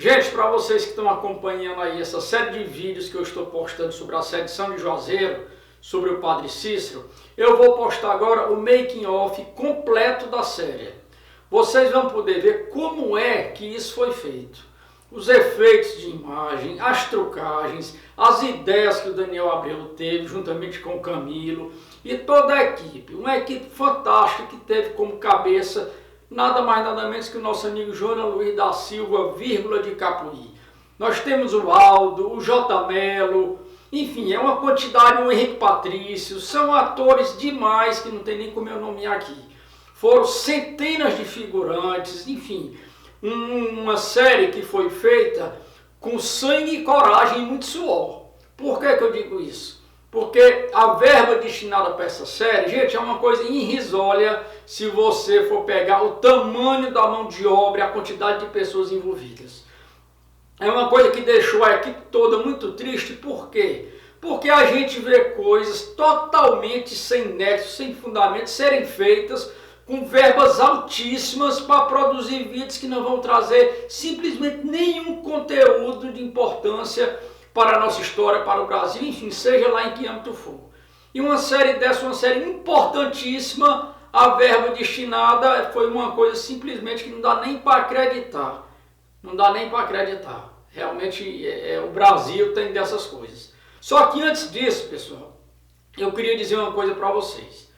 Gente, para vocês que estão acompanhando aí essa série de vídeos que eu estou postando sobre a sedição de Juazeiro, sobre o Padre Cícero, eu vou postar agora o making of completo da série. Vocês vão poder ver como é que isso foi feito. Os efeitos de imagem, as trucagens, as ideias que o Daniel Abreu teve juntamente com o Camilo e toda a equipe. Uma equipe fantástica que teve como cabeça nada mais nada menos que o nosso amigo Joana Luiz da Silva, vírgula de Capuí. Nós temos o Aldo, o J. Melo, enfim, é uma quantidade, o Henrique Patrício, são atores demais que não tem nem como eu nomear aqui. Foram centenas de figurantes, enfim, uma série que foi feita com sangue e coragem e muito suor. Por que eu digo isso? Porque a verba destinada para essa série, gente, é uma coisa irrisória se você for pegar o tamanho da mão de obra e a quantidade de pessoas envolvidas. É uma coisa que deixou a equipe toda muito triste. Por quê? Porque a gente vê coisas totalmente sem nexo, sem fundamento, serem feitas com verbas altíssimas para produzir vídeos que não vão trazer simplesmente nenhum conteúdo de importância para a nossa história, para o Brasil, enfim, seja lá em que âmbito for. E uma série dessa, uma série importantíssima, a verba destinada foi uma coisa simplesmente que não dá nem para acreditar. Não dá nem para acreditar. Realmente o Brasil tem dessas coisas. Só que antes disso, pessoal, eu queria dizer uma coisa para vocês.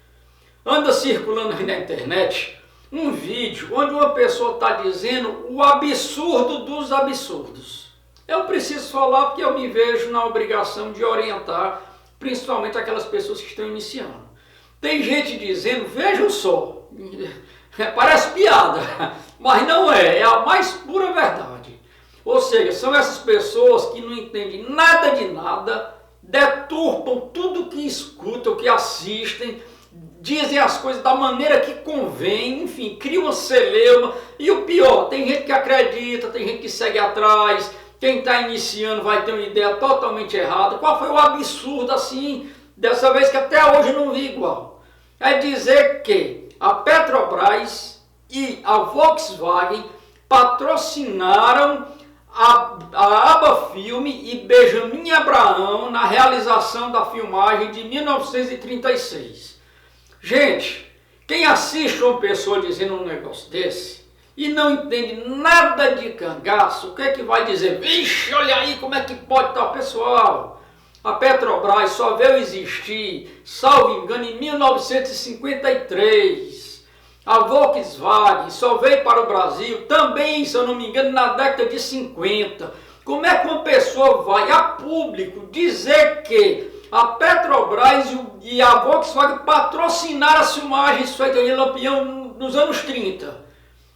Anda circulando aí na internet um vídeo onde uma pessoa está dizendo o absurdo dos absurdos. Eu preciso falar porque eu me vejo na obrigação de orientar, principalmente aquelas pessoas que estão iniciando. Tem gente dizendo, vejam só, parece piada, mas não é, é a mais pura verdade. Ou seja, são essas pessoas que não entendem nada de nada, deturpam tudo que escutam, que assistem, dizem as coisas da maneira que convém, enfim, criam uma celeuma. E o pior, tem gente que acredita, tem gente que segue atrás. Quem está iniciando vai ter uma ideia totalmente errada. Qual foi o absurdo assim, dessa vez que até hoje eu não vi igual? É dizer que a Petrobras e a Volkswagen patrocinaram a Aba Filme e Benjamin Abraão na realização da filmagem de 1936. Gente, quem assiste uma pessoa dizendo um negócio desse e não entende nada de cangaço, o que é que vai dizer? Vixe, olha aí como é que pode estar, pessoal. A Petrobras só veio existir, salvo engano, em 1953. A Volkswagen só veio para o Brasil também, se eu não me engano, na década de 50. Como é que uma pessoa vai a público dizer que a Petrobras e a Volkswagen patrocinaram as filmagens feitas em Lampião nos anos 30?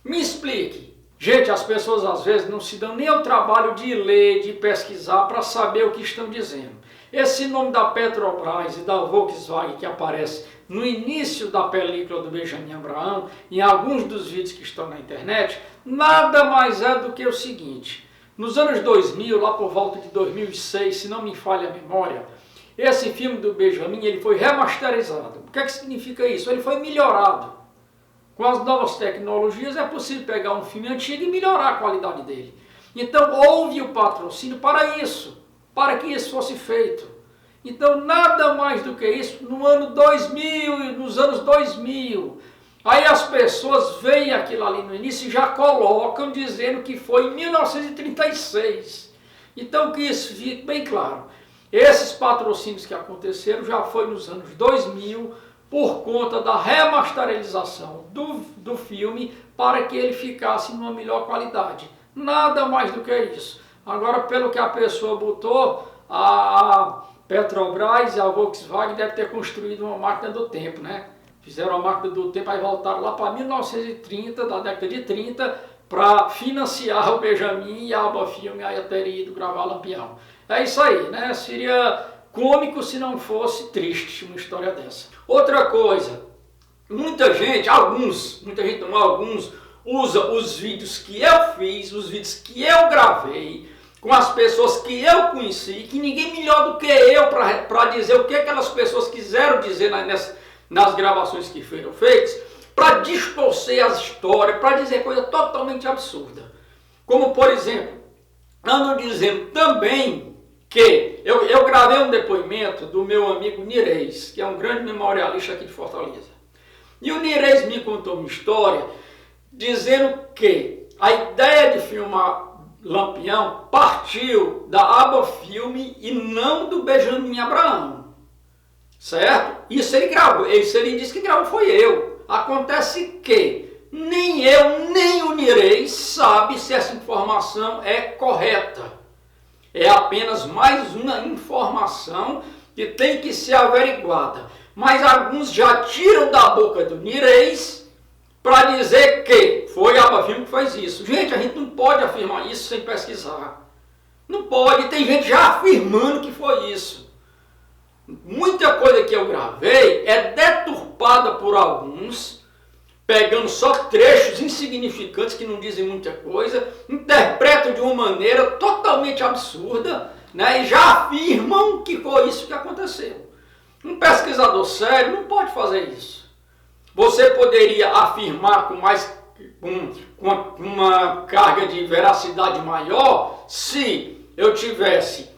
Me explique. Gente, as pessoas às vezes não se dão nem ao trabalho de ler, de pesquisar para saber o que estão dizendo. Esse nome da Petrobras e da Volkswagen que aparece no início da película do Benjamin Abraão, em alguns dos vídeos que estão na internet, nada mais é do que o seguinte. Nos anos 2000, lá por volta de 2006, se não me falha a memória, esse filme do Benjamin ele foi remasterizado. O que é que significa isso? Ele foi melhorado. Com as novas tecnologias é possível pegar um filme antigo e melhorar a qualidade dele. Então houve o patrocínio para isso, para que isso fosse feito. Então nada mais do que isso no ano 2000 e nos anos 2000. Aí as pessoas veem aquilo ali no início e já colocam dizendo que foi em 1936. Então que isso fique bem claro. Esses patrocínios que aconteceram já foi nos anos 2000 por conta da remasterização do filme para que ele ficasse numa melhor qualidade. Nada mais do que isso. Agora, pelo que a pessoa botou, a Petrobras e a Volkswagen devem ter construído uma máquina do tempo, né? Fizeram a máquina do tempo, aí voltaram lá para 1930, da década de 30, para financiar o Benjamin e a Aba Filme, aí teria ido gravar Lampião. É isso aí, né? Seria cômico se não fosse triste uma história dessa. Outra coisa, muita gente não, alguns, usa os vídeos que eu fiz, os vídeos que eu gravei, com as pessoas que eu conheci, que ninguém melhor do que eu para dizer o que aquelas pessoas quiseram dizer nas gravações que foram feitas, para distorcer as histórias, para dizer coisa totalmente absurda. Como, por exemplo, dizendo também que eu gravei um depoimento do meu amigo Nireis, que é um grande memorialista aqui de Fortaleza. E o Nireis me contou uma história dizendo que a ideia de filmar Lampião partiu da Aba Filme e não do Benjamin Abraão, certo? Isso ele gravou, isso ele disse que gravou foi eu. Acontece que nem eu, nem o Nireis sabe se essa informação é correta. É apenas mais uma informação que tem que ser averiguada. Mas alguns já tiram da boca do Nireis para dizer que foi a Aba Filme que fez isso. Gente, a gente não pode afirmar isso sem pesquisar. Não pode, tem gente já afirmando que foi isso. Muita coisa que eu gravei é deturpada por alguns, pegando só trechos insignificantes que não dizem muita coisa, interpretam de uma maneira totalmente absurda, né, e já afirmam que foi isso que aconteceu. Um pesquisador sério não pode fazer isso. Você poderia afirmar com uma carga de veracidade maior se eu tivesse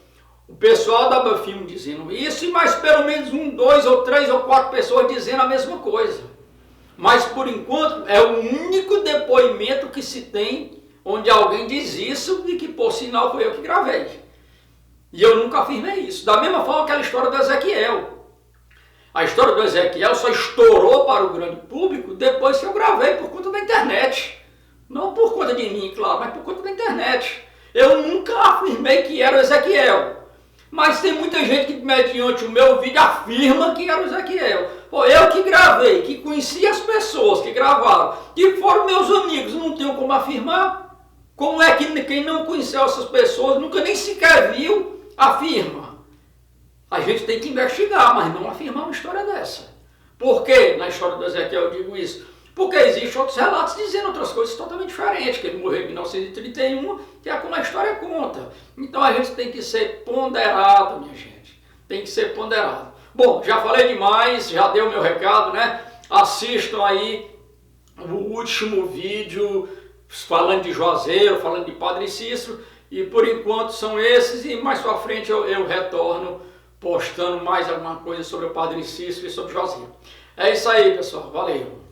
o pessoal da Aba Filme dizendo isso e mais pelo menos 1, 2 ou 3 ou 4 pessoas dizendo a mesma coisa. Mas por enquanto é o único depoimento que se tem onde alguém diz isso e que por sinal foi eu que gravei. E eu nunca afirmei isso. Da mesma forma que aquela história do Ezequiel. A história do Ezequiel só estourou para o grande público depois que eu gravei por conta da internet. Não por conta de mim, claro, mas por conta da internet. Eu nunca afirmei que era o Ezequiel. Mas tem muita gente que, mediante o meu vídeo, afirma que era o Ezequiel. Pô, eu que gravei, que conheci as pessoas que gravaram, que foram meus amigos, não tenho como afirmar. Como é que quem não conheceu essas pessoas, nunca nem sequer viu, afirma? A gente tem que investigar, mas não afirmar uma história dessa. Por que na história do Ezequiel eu digo isso? Porque existem outros relatos dizendo outras coisas totalmente diferentes, que ele morreu em 1931, que é como a história conta. Então a gente tem que ser ponderado, minha gente. Tem que ser ponderado. Bom, já falei demais, já dei o meu recado, né? Assistam aí o último vídeo falando de Juazeiro, falando de Padre Cícero, e por enquanto são esses, e mais pra frente eu retorno postando mais alguma coisa sobre o Padre Cícero e sobre Juazeiro. É isso aí, pessoal. Valeu!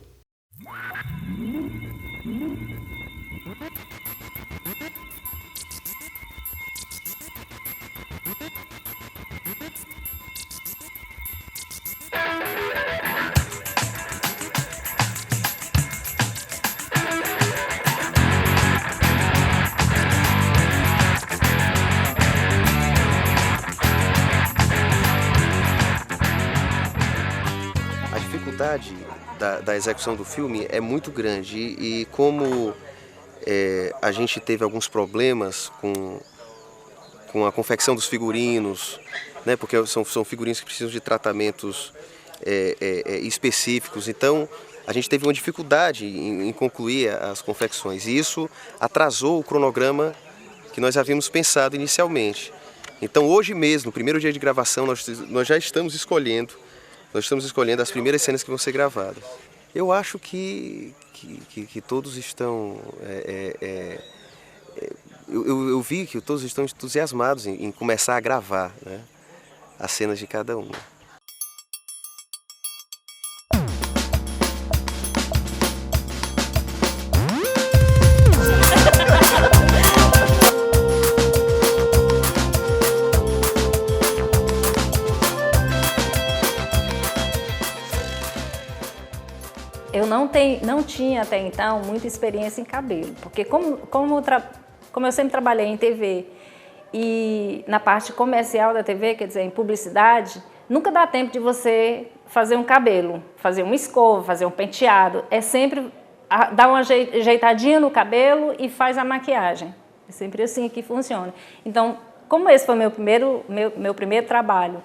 A dificuldade da execução do filme é muito grande e como a gente teve alguns problemas com a confecção dos figurinos, né, porque são figurinos que precisam de tratamentos específicos, então a gente teve uma dificuldade em concluir as confecções e isso atrasou o cronograma que nós havíamos pensado inicialmente. Então hoje mesmo, no primeiro dia de gravação, nós já estamos escolhendo as primeiras cenas que vão ser gravadas. Eu acho que todos estão... Eu vi que todos estão entusiasmados em começar a gravar, né, as cenas de cada um. Eu não tinha até então muita experiência em cabelo, porque como eu sempre trabalhei em TV e na parte comercial da TV, quer dizer, em publicidade, nunca dá tempo de você fazer um cabelo, fazer uma escova, fazer um penteado. É sempre dar uma ajeitadinha no cabelo e faz a maquiagem. É sempre assim que funciona. Então, como esse foi meu primeiro trabalho,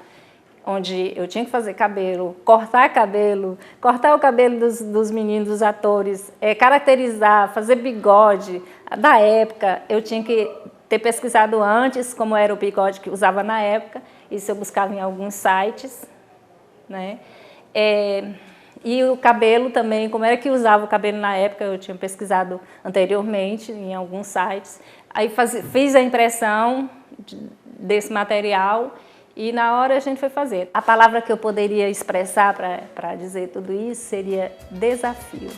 onde eu tinha que fazer cabelo, cortar o cabelo dos meninos, dos atores, caracterizar, fazer bigode. Da época, eu tinha que ter pesquisado antes como era o bigode que usava na época, isso eu buscava em alguns sites, né? E o cabelo também, como era que usava o cabelo na época, eu tinha pesquisado anteriormente em alguns sites. Aí fiz a impressão desse material e na hora a gente foi fazer. A palavra que eu poderia expressar para dizer tudo isso seria desafio.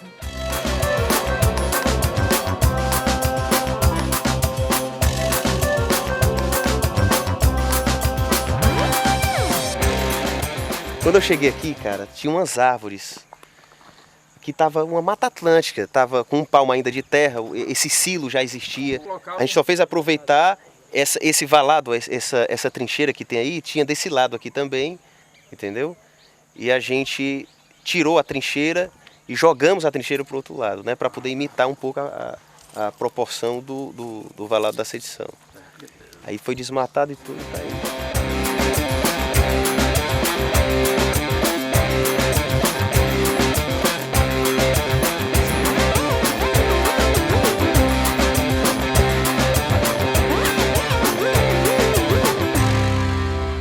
Quando eu cheguei aqui, cara, tinha umas árvores que tava uma mata atlântica, tava com um palmo ainda de terra, esse silo já existia. A gente só fez aproveitar esse valado, essa trincheira que tem aí, tinha desse lado aqui também, entendeu? E a gente tirou a trincheira e jogamos a trincheira pro outro lado, né, para poder imitar um pouco a proporção do valado da sedição. Aí foi desmatado e tudo, tá aí.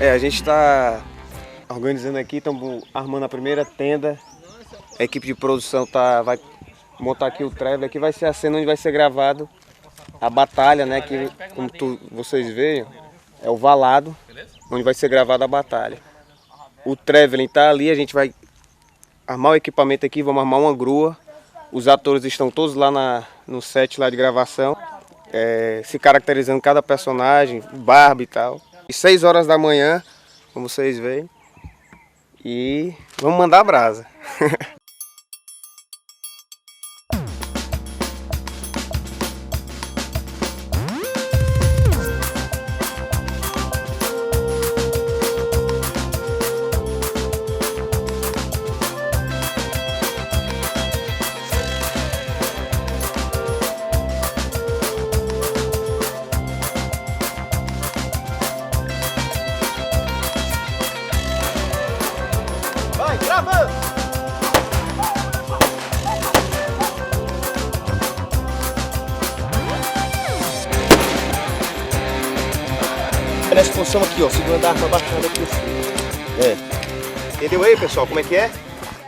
A gente está organizando aqui, estamos armando a primeira tenda. A equipe de produção vai montar aqui o trailer, que vai ser a cena onde vai ser gravado a batalha, né? Que, como vocês veem, é o valado, onde vai ser gravada a batalha. O traveling está ali, a gente vai armar o equipamento aqui, vamos armar uma grua. Os atores estão todos lá no set lá de gravação, se caracterizando cada personagem, barba e tal. E 6 horas da manhã, como vocês veem, e vamos mandar a brasa. Nessa posição aqui, ó, segurando a arma baixada aqui assim. Entendeu aí, pessoal, como é que é?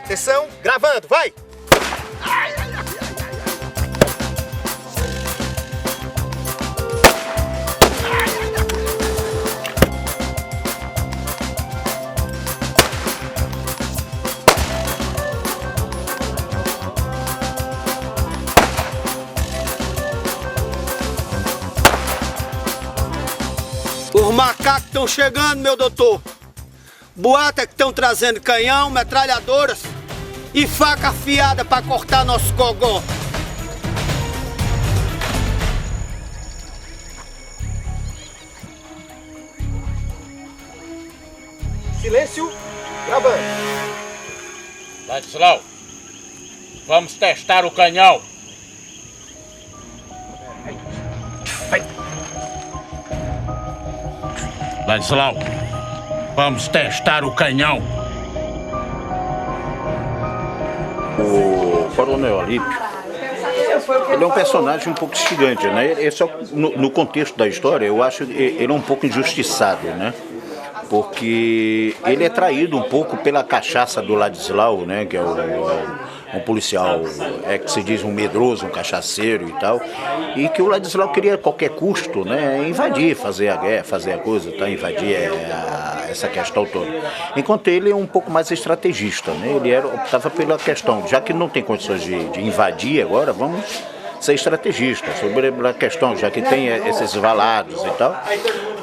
Atenção, gravando, vai! Os macacos estão chegando, meu doutor. Boata que estão trazendo canhão, metralhadoras e faca afiada para cortar nosso gogó. Silêncio, gravando. Ladislau, vamos testar o canhão. Ladislau, vamos testar o canhão. O Coronel Alípio, ele é um personagem um pouco instigante, né? Esse é, no contexto da história, eu acho que ele é um pouco injustiçado, né? Porque ele é traído um pouco pela cachaça do Ladislau, né? Que é um policial, que se diz um medroso, um cachaceiro e tal, e que o Ladislau queria a qualquer custo, né, invadir, fazer a guerra, fazer a coisa, tá, invadir essa questão toda. Enquanto ele é um pouco mais estrategista, né, ele optava pela questão, já que não tem condições de invadir agora, vamos ser estrategista sobre a questão, já que tem esses valados e tal,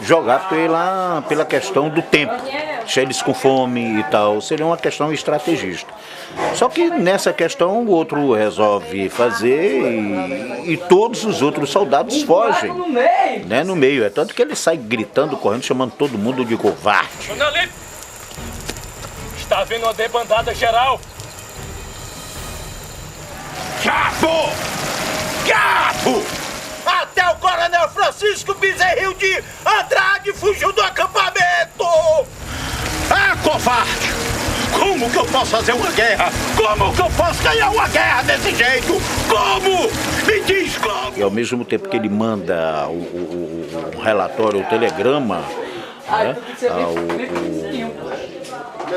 jogar pela questão do tempo, deixar eles com fome e tal, seria uma questão estrategista. Só que nessa questão o outro resolve fazer e todos os outros soldados fogem, né, no meio. É tanto que ele sai gritando, correndo, chamando todo mundo de covarde. Coronel, está havendo uma debandada geral. Capo! Capo! Até o Coronel Francisco Bezerril de Andrade fugiu do acampamento! Ah, covarde! Como que eu posso fazer uma guerra? Como que eu posso ganhar uma guerra desse jeito? Como? Me diz como! E ao mesmo tempo que ele manda o relatório, o telegrama, né,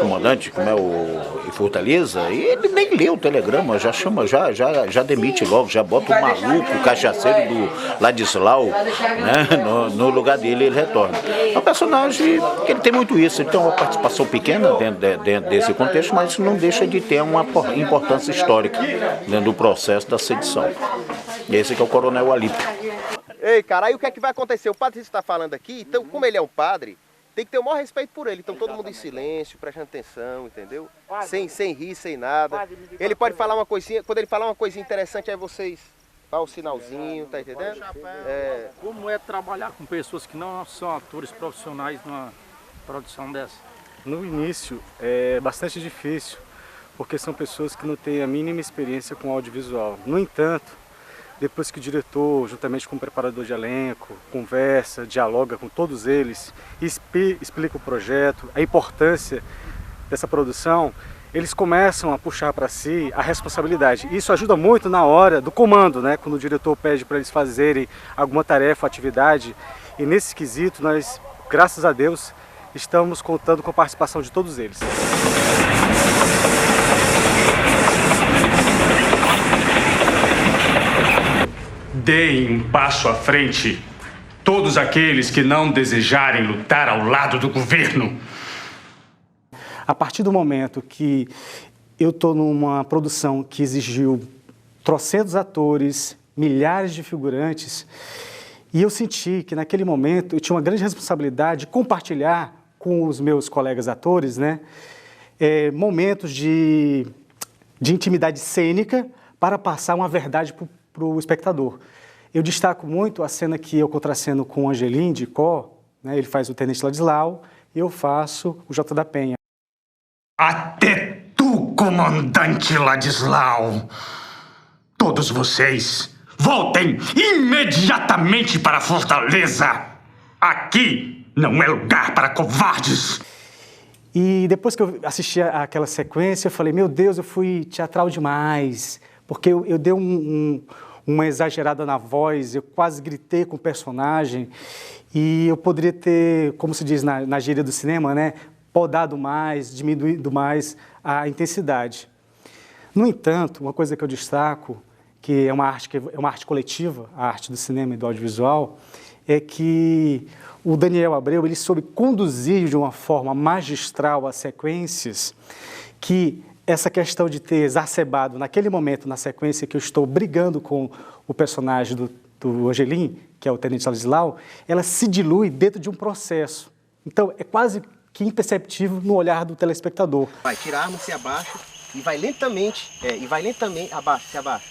comandante, como é o Fortaleza, e ele nem lê o telegrama, já chama, já demite logo, já bota o maluco, o cachaceiro do Ladislau, né, no lugar dele, ele retorna. É um personagem que ele tem muito isso, ele tem uma participação pequena dentro desse contexto, mas não deixa de ter uma importância histórica dentro do processo da sedição. E esse que é o Coronel Alípio. Ei, cara, aí o que é que vai acontecer? O padre está falando aqui, então como ele é um padre, tem que ter o maior respeito por ele. Então todo mundo em silêncio, prestando atenção, entendeu? Sem rir, sem nada. Ele pode falar uma coisinha, quando ele falar uma coisinha interessante, aí vocês dão um sinalzinho, tá entendendo? Como é trabalhar com pessoas que não são atores profissionais numa produção dessa? No início é bastante difícil, porque são pessoas que não têm a mínima experiência com audiovisual. No entanto, depois que o diretor, juntamente com o preparador de elenco, conversa, dialoga com todos eles, explica o projeto, a importância dessa produção, eles começam a puxar para si a responsabilidade. Isso ajuda muito na hora do comando, né? Quando o diretor pede para eles fazerem alguma tarefa, atividade. E nesse quesito, nós, graças a Deus, estamos contando com a participação de todos eles. Deem um passo à frente todos aqueles que não desejarem lutar ao lado do governo. A partir do momento que eu estou numa produção que exigiu trocentos atores, milhares de figurantes, e eu senti que naquele momento eu tinha uma grande responsabilidade de compartilhar com os meus colegas atores, né, momentos de intimidade cênica para passar uma verdade para o espectador. Eu destaco muito a cena que eu contraceno com o Angelim de Có, né, ele faz o Tenente Ladislau e eu faço o J. da Penha. Até tu, comandante Ladislau! Todos vocês, voltem imediatamente para a Fortaleza! Aqui não é lugar para covardes! E depois que eu assisti aquela sequência, eu falei, meu Deus, eu fui teatral demais, porque eu dei uma exagerada na voz, eu quase gritei com o personagem, e eu poderia ter, como se diz na gíria do cinema, né, podado mais, diminuído mais a intensidade. No entanto, uma coisa que eu destaco, que é uma arte coletiva, a arte do cinema e do audiovisual, é que o Daniel Abreu ele soube conduzir de uma forma magistral as sequências que essa questão de ter exacerbado naquele momento, na sequência que eu estou brigando com o personagem do Angelim, que é o Tenente Ladislau, ela se dilui dentro de um processo. Então, é quase que imperceptível no olhar do telespectador. Vai, tira a arma, se abaixa e vai lentamente, abaixa, se abaixa.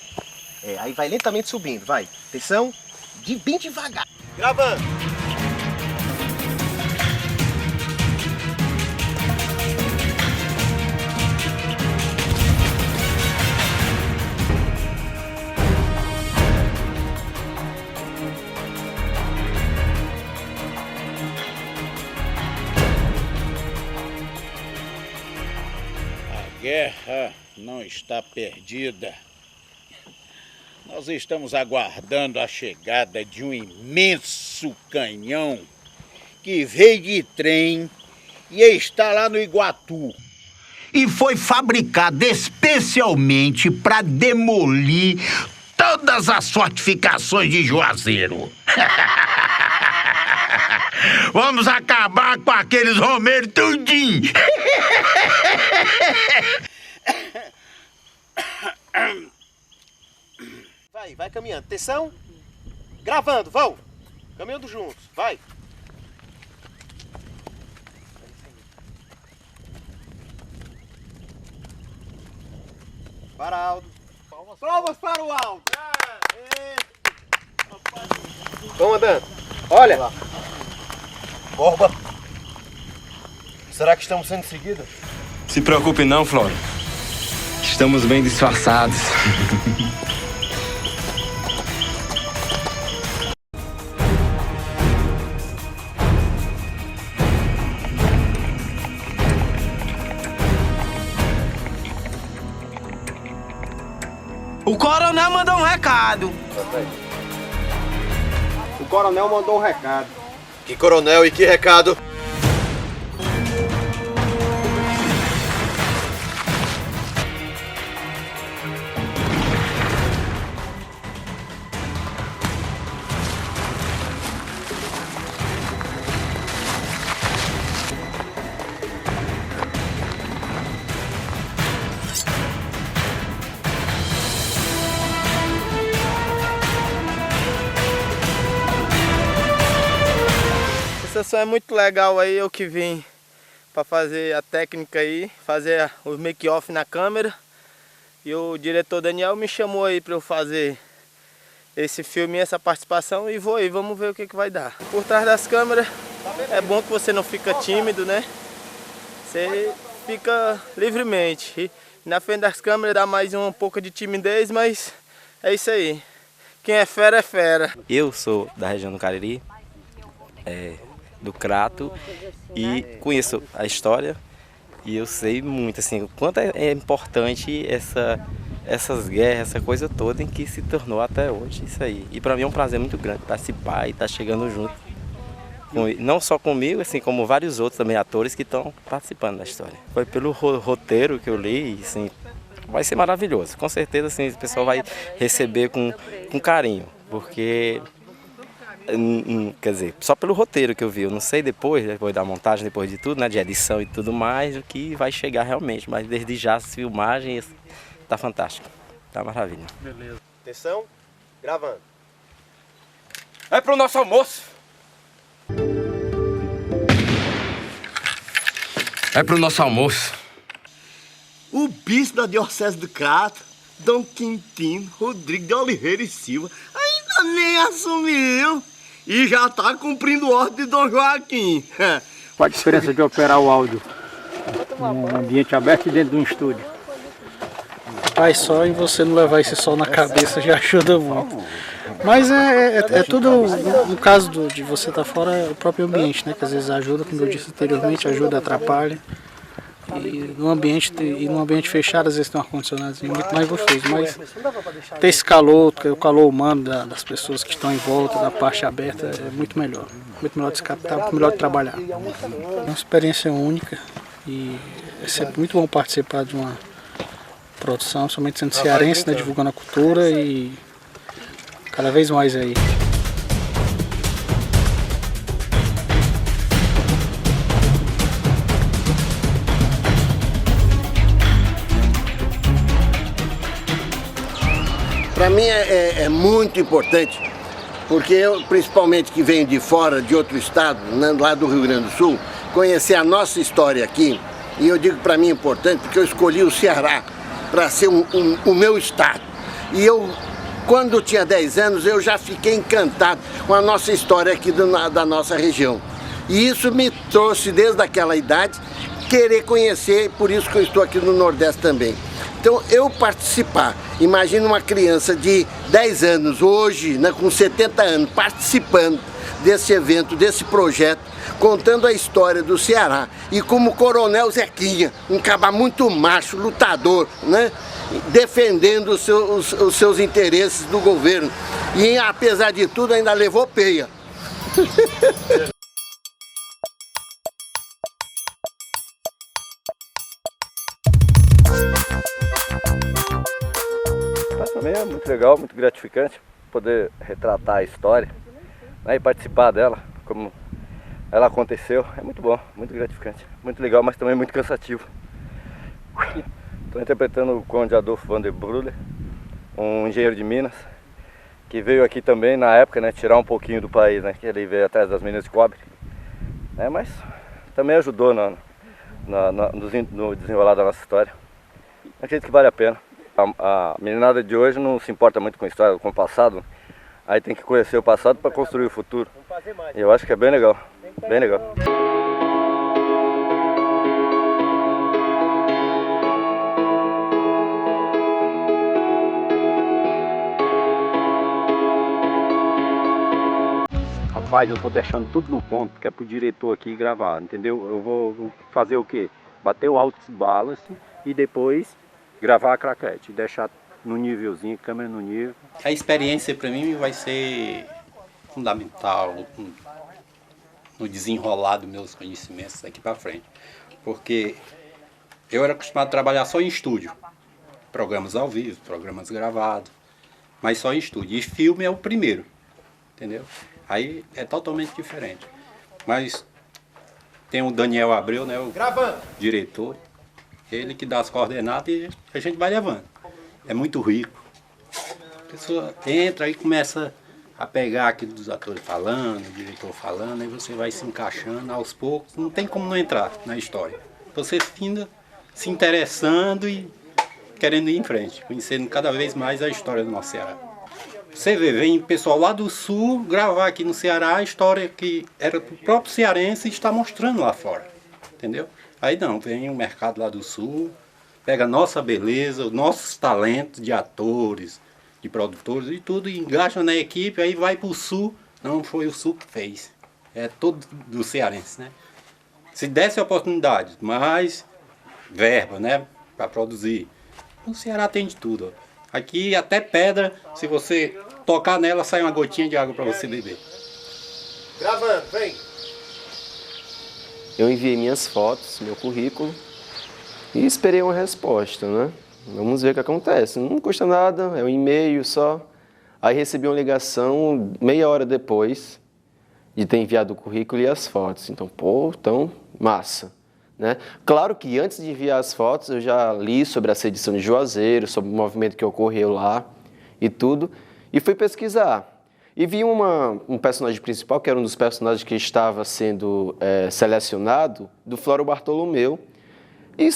Aí vai lentamente subindo, vai. Atenção, bem devagar. Gravando. A guerra não está perdida. Nós estamos aguardando a chegada de um imenso canhão que veio de trem e está lá no Iguatu. E foi fabricado especialmente para demolir todas as fortificações de Juazeiro. Vamos acabar com aqueles romeiros tudinho. Vai caminhando. Atenção. Gravando, vão. Caminhando juntos, vai. Para Aldo. Palmas para o Aldo. Comandante, olha. Borba. Será que estamos sendo seguidos? Se preocupe não, Flora. Estamos bem disfarçados. O coronel mandou um recado. O coronel mandou um recado. Que coronel e que recado? Essa ação é muito legal aí, eu que vim para fazer a técnica aí, fazer o make-off na câmera. E o diretor Daniel me chamou aí para eu fazer esse filme, essa participação, e vou aí, vamos ver o que vai dar. Por trás das câmeras é bom que você não fica tímido, né? Você fica livremente. E na frente das câmeras dá mais um pouco de timidez, mas é isso aí. Quem é fera é fera. Eu sou da região do Cariri, do Crato, e conheço a história e eu sei muito assim, o quanto é importante essas guerras, essa coisa toda em que se tornou até hoje isso aí. E para mim é um prazer muito grande participar e estar chegando junto, não só comigo, assim como vários outros também atores que estão participando da história. Foi pelo roteiro que eu li, assim, vai ser maravilhoso. Com certeza assim, o pessoal vai receber com carinho, porque quer dizer, só pelo roteiro que eu vi, eu não sei depois da montagem, depois de tudo, né, de edição e tudo mais, o que vai chegar realmente, mas desde já as filmagens tá fantástico, tá maravilha. Beleza. Atenção, gravando. É pro nosso almoço. É pro nosso almoço. O bispo da Diocese do Crato, Dom Quintino Rodrigues de Oliveira e Silva, ainda nem assumiu e já tá cumprindo ordem de Dom Joaquim. Qual a diferença de operar o áudio num ambiente aberto e dentro de um estúdio? Rapaz, só em você não levar esse sol na cabeça já ajuda muito. Mas é tudo, no caso de você estar fora, é o próprio ambiente, né? Que às vezes ajuda, como eu disse anteriormente, ajuda, atrapalha. E num ambiente fechado, às vezes tem um ar-condicionado muito mais gostoso. Mas ter esse calor, o calor humano das pessoas que estão em volta, da parte aberta, é muito melhor. Muito melhor de se captar, muito melhor de trabalhar. É uma experiência única e é sempre muito bom participar de uma produção, somente sendo cearense, né, divulgando a cultura e cada vez mais aí. Para mim é muito importante, porque eu, principalmente que venho de fora, de outro estado, né, lá do Rio Grande do Sul, conhecer a nossa história aqui, e eu digo para mim é importante porque eu escolhi o Ceará para ser o meu estado. E eu, quando eu tinha 10 anos, eu já fiquei encantado com a nossa história aqui da nossa região. E isso me trouxe, desde aquela idade, querer conhecer, por isso que eu estou aqui no Nordeste também. Então, eu participar, imagina uma criança de 10 anos, hoje, né, com 70 anos, participando desse evento, desse projeto, contando a história do Ceará. E como o Coronel Zequinha, um cabra muito macho, lutador, né, defendendo os seus interesses do governo. E, apesar de tudo, ainda levou peia. Mas também é muito legal, muito gratificante poder retratar a história, né, e participar dela, como ela aconteceu. É muito bom, muito gratificante, muito legal, mas também muito cansativo. Estou interpretando o Conde Adolfo van der Bruller, um engenheiro de Minas, que veio aqui também na época, né, tirar um pouquinho do país, né, que ele veio atrás das minas de cobre, mas também ajudou no desenrolar da nossa história. Acredito que vale a pena. A meninada de hoje não se importa muito com a história, com o passado, aí tem que conhecer o passado para construir o futuro. E eu acho que é bem legal, bem legal. Rapaz, eu tô deixando tudo no ponto, que é pro diretor aqui gravar, entendeu? Eu vou fazer o quê? Bater o alto balance e depois gravar a craquete, deixar no nívelzinho, câmera no nível. A experiência para mim vai ser fundamental no desenrolar dos meus conhecimentos daqui para frente, porque eu era acostumado a trabalhar só em estúdio, programas ao vivo, programas gravados, mas só em estúdio, e filme é o primeiro, entendeu? Aí é totalmente diferente, mas tem o Daniel Abreu, né, o diretor, ele que dá as coordenadas e a gente vai levando. É muito rico. A pessoa entra e começa a pegar aquilo dos atores falando, o diretor falando, aí você vai se encaixando aos poucos, não tem como não entrar na história. Você finda se interessando e querendo ir em frente, conhecendo cada vez mais a história do nosso Ceará. Você vê, vem pessoal lá do sul gravar aqui no Ceará a história que era do próprio cearense e está mostrando lá fora, entendeu? Aí não, vem o mercado lá do sul, pega a nossa beleza, os nossos talentos de atores, de produtores e tudo, e engaja na equipe, aí vai para o sul. Não foi o sul que fez, é todo do cearense, né? Se desse oportunidade, mais verba, né, para produzir. O Ceará tem de tudo. Aqui até pedra, se você tocar nela, sai uma gotinha de água para você beber. Gravando, vem. Eu enviei minhas fotos, meu currículo e esperei uma resposta, né? Vamos ver o que acontece. Não custa nada, é um e-mail só. Aí recebi uma ligação meia hora depois de ter enviado o currículo e as fotos. Então, então, massa, né? Claro que antes de enviar as fotos, eu já li sobre a sedição de Juazeiro, sobre o movimento que ocorreu lá e tudo, e fui pesquisar. E vi um personagem principal, que era um dos personagens que estava sendo selecionado, do Flório Bartolomeu. E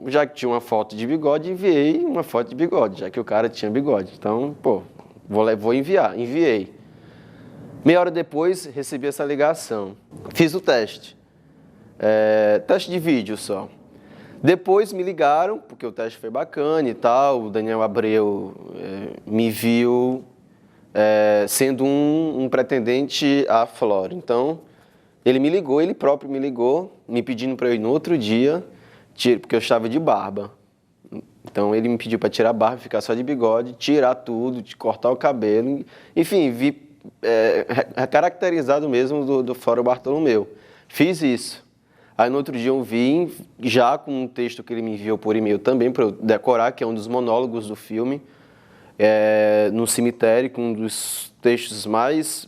já que tinha uma foto de bigode, enviei uma foto de bigode, já que o cara tinha bigode. Então, vou enviar. Enviei. Meia hora depois, recebi essa ligação. Fiz o teste. Teste de vídeo só. Depois me ligaram, porque o teste foi bacana e tal. O Daniel Abreu me viu sendo um pretendente à Flora. Então, ele próprio me ligou, me pedindo para eu ir no outro dia, porque eu estava de barba. Então, ele me pediu para tirar a barba, ficar só de bigode, tirar tudo, cortar o cabelo. Enfim, vi caracterizado mesmo do Flório Bartolomeu. Fiz isso. Aí, no outro dia, eu vim já com um texto que ele me enviou por e-mail também, para eu decorar, que é um dos monólogos do filme, no cemitério, com um dos textos mais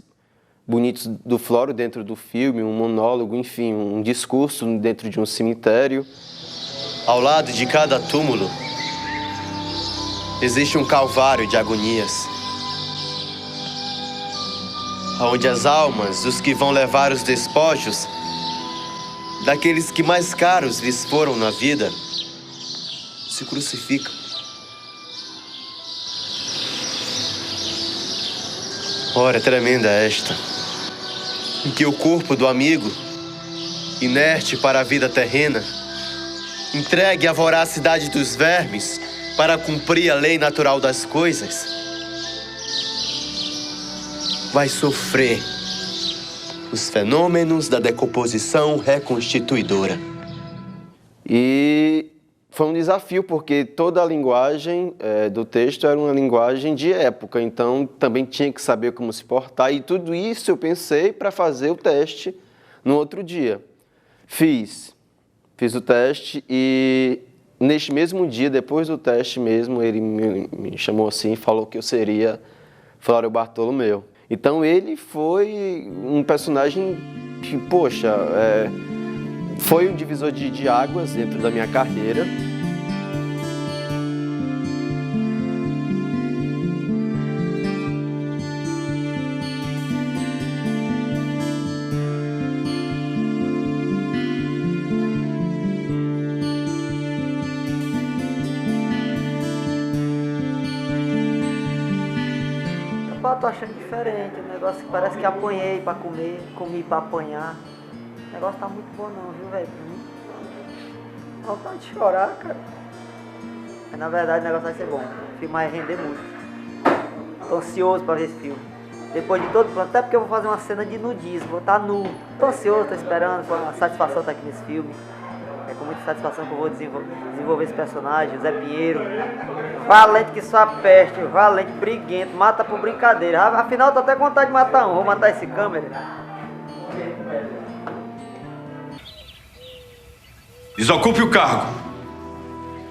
bonitos do Flório dentro do filme, um monólogo, enfim, um discurso dentro de um cemitério. Ao lado de cada túmulo existe um calvário de agonias, onde as almas dos que vão levar os despojos daqueles que mais caros lhes foram na vida se crucificam. Hora tremenda esta, em que o corpo do amigo, inerte para a vida terrena, entregue à voracidade dos vermes para cumprir a lei natural das coisas, vai sofrer os fenômenos da decomposição reconstituidora. E foi um desafio, porque toda a linguagem do texto era uma linguagem de época, então também tinha que saber como se portar, e tudo isso eu pensei para fazer o teste no outro dia. Fiz o teste e neste mesmo dia, depois do teste mesmo, ele me chamou assim e falou que eu seria Flório Bartolomeu. Então ele foi um personagem que, poxa, foi um divisor de águas dentro da minha carreira. Eu tô achando diferente, o negócio que parece que apanhei pra comer, comi pra apanhar. O negócio tá muito bom não, viu, velho? Vontade de chorar, cara. Mas na verdade o negócio vai ser bom. O filme vai render muito. Tô ansioso pra ver esse filme. Depois de todo plano, até porque eu vou fazer uma cena de nudismo, vou estar nu. Tô ansioso, tô esperando, foi uma satisfação estar aqui nesse filme. É com muita satisfação que eu vou desenvolver esse personagem, o Zé Pinheiro. Valente que só a peste, valente, briguento, mata por brincadeira. Afinal, eu tô até com vontade de matar um, vou matar esse câmera. Desocupe o cargo.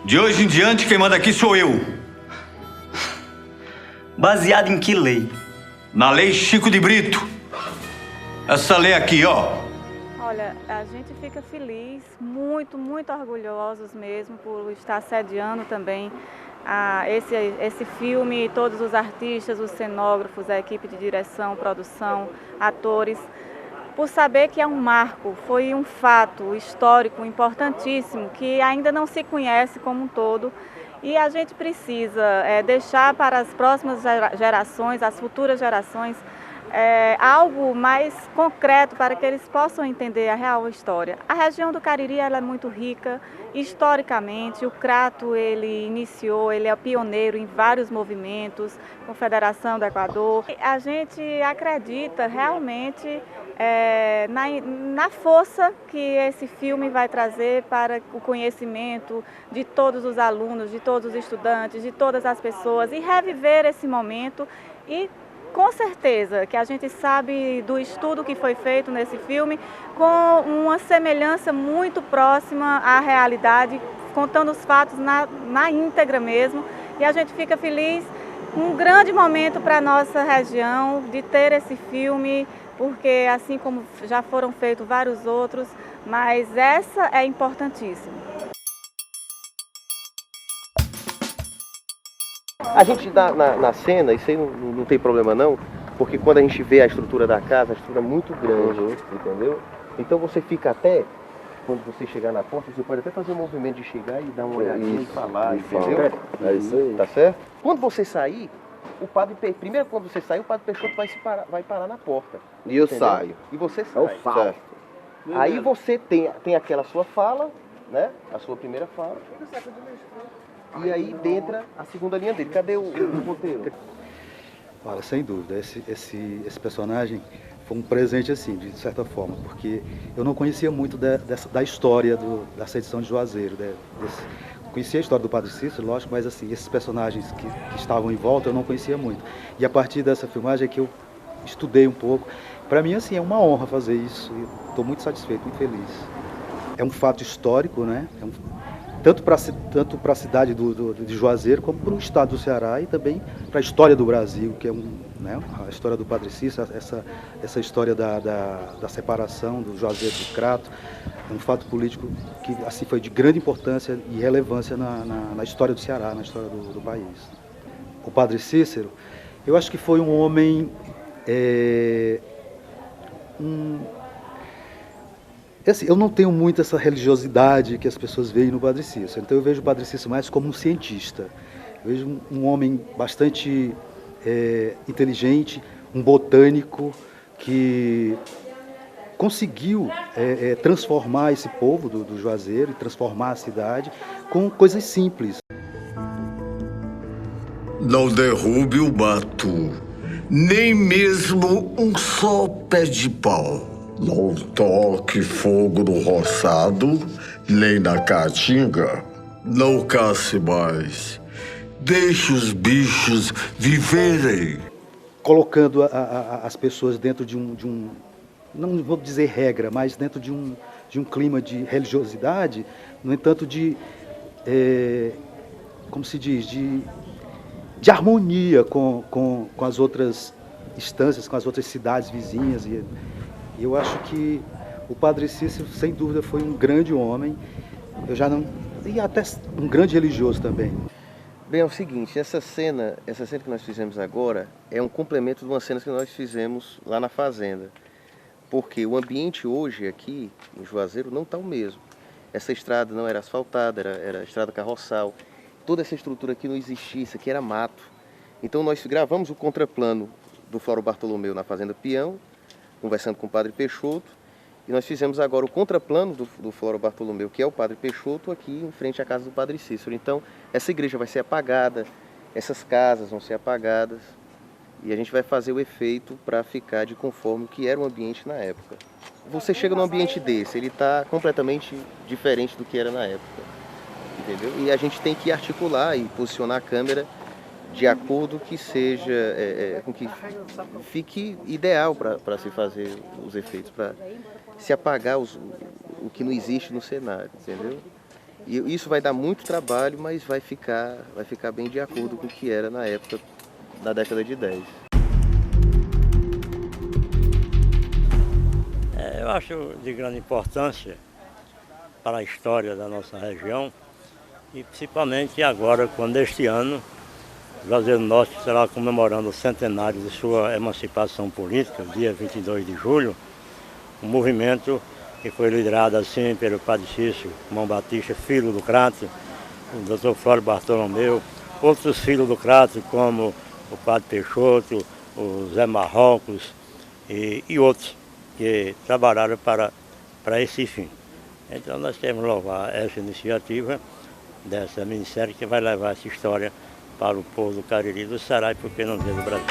De hoje em diante, quem manda aqui sou eu. Baseado em que lei? Na lei Chico de Brito. Essa lei aqui, ó. Olha, a gente fica feliz, muito orgulhosos mesmo por estar sediando também esse filme, todos os artistas, os cenógrafos, a equipe de direção, produção, atores, por saber que é um marco, foi um fato histórico importantíssimo que ainda não se conhece como um todo. E a gente precisa deixar para as próximas gerações, as futuras gerações, algo mais concreto para que eles possam entender a real história. A região do Cariri ela é muito rica historicamente, o Crato ele iniciou, ele é pioneiro em vários movimentos, Confederação do Equador. A gente acredita realmente na força que esse filme vai trazer para o conhecimento de todos os alunos, de todos os estudantes, de todas as pessoas e reviver esse momento e com certeza que a gente sabe do estudo que foi feito nesse filme com uma semelhança muito próxima à realidade, contando os fatos na íntegra mesmo, e a gente fica feliz, um grande momento para a nossa região de ter esse filme, porque assim como já foram feitos vários outros, mas essa é importantíssima. A gente dá na cena, isso aí não tem problema não, porque quando a gente vê a estrutura da casa, a estrutura é muito grande, entendeu? Então você fica até, quando você chegar na porta, você pode até fazer um movimento de chegar e dar uma olhadinha e falar, entendeu? É isso aí. Tá certo? Quando você sair, primeiro quando você sair, o Padre Peixoto vai parar na porta. E eu entendeu? saio. E você sai. Eu falo. Certo. Aí você tem aquela sua fala, né? A sua primeira fala. E aí entra a segunda linha dele. Cadê o roteiro? Olha, sem dúvida, esse personagem foi um presente assim, de certa forma, porque eu não conhecia muito da história da sedição de Juazeiro. Conhecia a história do Padre Cícero, lógico, mas assim, esses personagens que estavam em volta eu não conhecia muito. E a partir dessa filmagem é que eu estudei um pouco. Para mim, assim, é uma honra fazer isso. Estou muito satisfeito, muito feliz. É um fato histórico, né? Tanto para a cidade de Juazeiro, como para o estado do Ceará e também para a história do Brasil, que é a história do Padre Cícero, essa história da separação do Juazeiro do Crato. É um fato político que assim, foi de grande importância e relevância na história do Ceará, na história do país. O Padre Cícero, eu acho que foi um homem... Assim, eu não tenho muito essa religiosidade que as pessoas veem no Padre Cícero, então eu vejo o Padre Cícero mais como um cientista. Eu vejo um homem bastante inteligente, um botânico que conseguiu transformar esse povo do Juazeiro e transformar a cidade com coisas simples. Não derrube o mato, nem mesmo um só pé de pau. Não toque fogo no roçado, nem na caatinga. Não cace mais. Deixe os bichos viverem. Colocando as pessoas dentro de um, não vou dizer regra, mas dentro de um clima de religiosidade, no entanto como se diz, de harmonia com as outras instâncias, com as outras cidades vizinhas. E eu acho que o Padre Cícero, sem dúvida, foi um grande homem, e até um grande religioso também. Bem, é o seguinte, essa cena que nós fizemos agora é um complemento de uma cena que nós fizemos lá na fazenda. Porque o ambiente hoje aqui em Juazeiro não está o mesmo. Essa estrada não era asfaltada, era estrada carroçal. Toda essa estrutura aqui não existia, isso aqui era mato. Então nós gravamos o contraplano do Floro Bartolomeu na Fazenda Peão, conversando com o Padre Peixoto, e nós fizemos agora o contraplano do Floro Bartolomeu, que é o Padre Peixoto, aqui em frente à casa do Padre Cícero. Então, essa igreja vai ser apagada, essas casas vão ser apagadas, e a gente vai fazer o efeito para ficar de conforme o que era o ambiente na época. Você chega num ambiente desse, ele está completamente diferente do que era na época, entendeu? E a gente tem que articular e posicionar a câmera de acordo que seja, com que fique ideal para se fazer os efeitos, para se apagar o que não existe no cenário, entendeu? E isso vai dar muito trabalho, mas vai ficar bem de acordo com o que era na época, na década de 10. Eu acho de grande importância para a história da nossa região E principalmente agora, quando este ano, Juazeiro do Norte estará comemorando o centenário de sua emancipação política, dia 22 de julho, um movimento que foi liderado assim pelo padre Cício Mão Batista, filho do Crato, o Dr. Flório Bartolomeu, outros filhos do Crato, como o padre Peixoto, o Zé Marrocos e outros que trabalharam para esse fim. Então nós queremos louvar essa iniciativa dessa ministério que vai levar essa história para o povo do Cariri, do Ceará e, por que não dizer, do Brasil.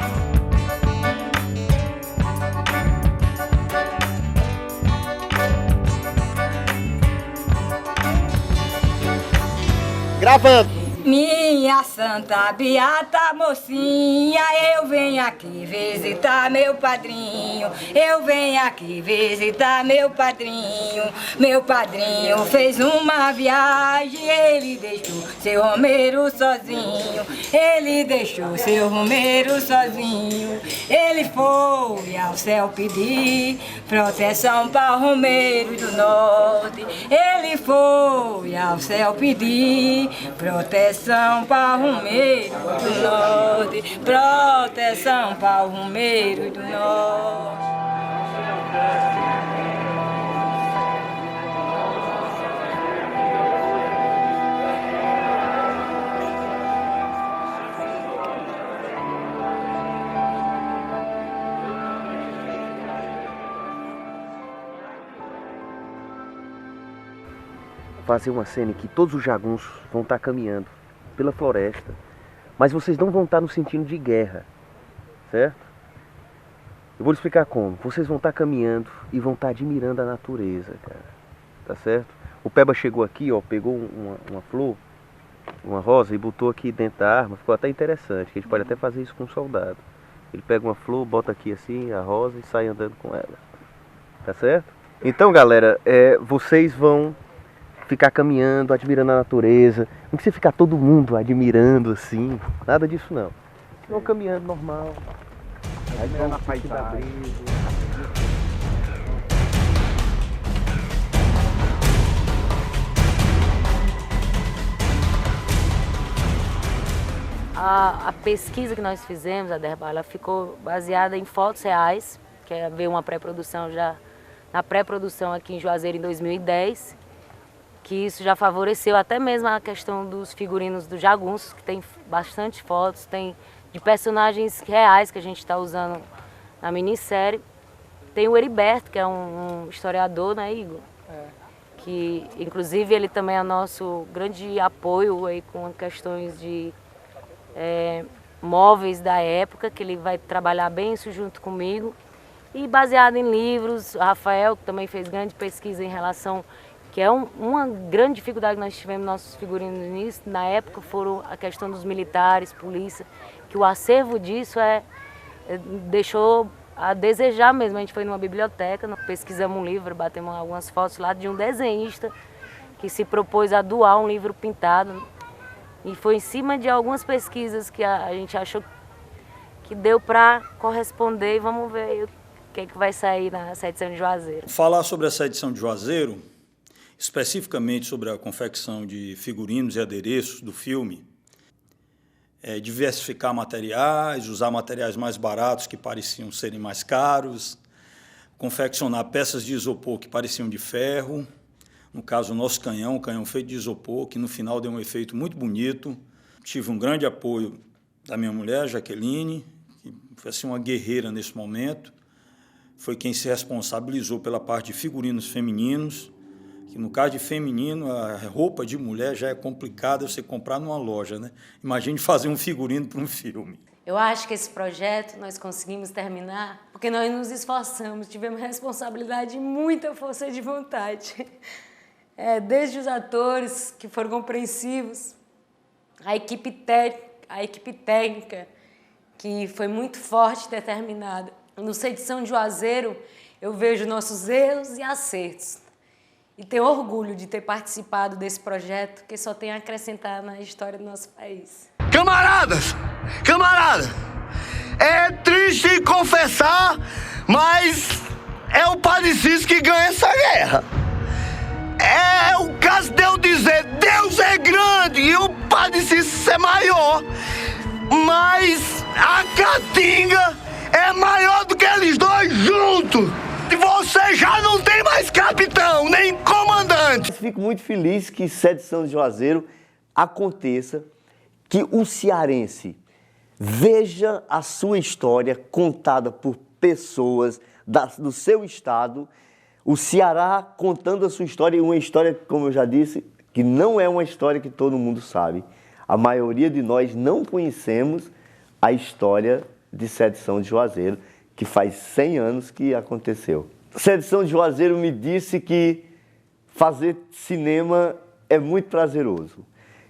Gravando! Minha Santa Beata mocinha, eu venho aqui visitar meu padrinho. Eu venho aqui visitar meu padrinho. Meu padrinho fez uma viagem, ele deixou seu romeiro sozinho. Ele deixou seu romeiro sozinho. Ele foi ao céu pedir proteção para o romeiro do norte. Ele foi ao céu pedir proteção para o romeiro do norte, proteção para o romeiro do norte. Fazer uma cena em que todos os jagunços vão estar caminhando pela floresta, mas vocês não vão estar no sentido de guerra, certo? Eu vou lhe explicar como. Vocês vão estar caminhando e vão estar admirando a natureza, cara, tá certo? O Peba chegou aqui, ó, pegou uma flor, uma rosa e botou aqui dentro da arma, ficou até interessante, que a gente pode até fazer isso com um soldado. Ele pega uma flor, bota aqui assim, a rosa e sai andando com ela, tá certo? Então, galera, vocês vão ficar caminhando, admirando a natureza. Não precisa ficar todo mundo admirando assim, nada disso não. Vão caminhando normal, admirando a paisagem. A pesquisa que nós fizemos, a Derbal, ela ficou baseada em fotos reais, que veio uma pré-produção já, na pré-produção aqui em Juazeiro em 2010, que isso já favoreceu até mesmo a questão dos figurinos dos jagunços, que tem bastante fotos, tem de personagens reais que a gente está usando na minissérie. Tem o Heriberto, que é um historiador, né, Igor? Que inclusive ele também é nosso grande apoio aí com questões de móveis da época, que ele vai trabalhar bem isso junto comigo. E baseado em livros, o Rafael, que também fez grande pesquisa em relação, que é uma grande dificuldade que nós tivemos nos nossos figurinos no início, na época, foram a questão dos militares, polícia, que o acervo disso deixou a desejar mesmo. A gente foi numa biblioteca, pesquisamos um livro, batemos algumas fotos lá de um desenhista que se propôs a doar um livro pintado. E foi em cima de algumas pesquisas que a gente achou que deu para corresponder, e vamos ver aí o que vai sair nessa edição de Juazeiro. Falar sobre essa edição de Juazeiro, especificamente sobre a confecção de figurinos e adereços do filme, diversificar materiais, usar materiais mais baratos que pareciam serem mais caros, confeccionar peças de isopor que pareciam de ferro, no caso o nosso canhão, feito de isopor, que no final deu um efeito muito bonito. Tive um grande apoio da minha mulher, Jaqueline, que foi assim, uma guerreira nesse momento, foi quem se responsabilizou pela parte de figurinos femininos, que no caso de feminino, a roupa de mulher já é complicada você comprar numa loja, né? Imagine fazer um figurino para um filme. Eu acho que esse projeto nós conseguimos terminar porque nós nos esforçamos, tivemos responsabilidade e muita força de vontade. Desde os atores, que foram compreensivos, a equipe técnica, que foi muito forte e determinada. No Edição de Juazeiro, eu vejo nossos erros e acertos. E tenho orgulho de ter participado desse projeto, que só tem a acrescentar na história do nosso país. Camaradas, é triste confessar, mas é o Padre Cício que ganha essa guerra. É o caso de eu dizer, Deus é grande é maior, mas a Caatinga é maior do que eles dois juntos. E você já não tem mais capitão, nem comandante. Fico muito feliz que Sede São de Juazeiro aconteça, que o cearense veja a sua história contada por pessoas do seu estado, o Ceará contando a sua história, e uma história, como eu já disse, que não é uma história que todo mundo sabe. A maioria de nós não conhecemos a história de Sede São de Juazeiro, que faz 100 anos que aconteceu. Sede São de Juazeiro me disse que fazer cinema é muito prazeroso,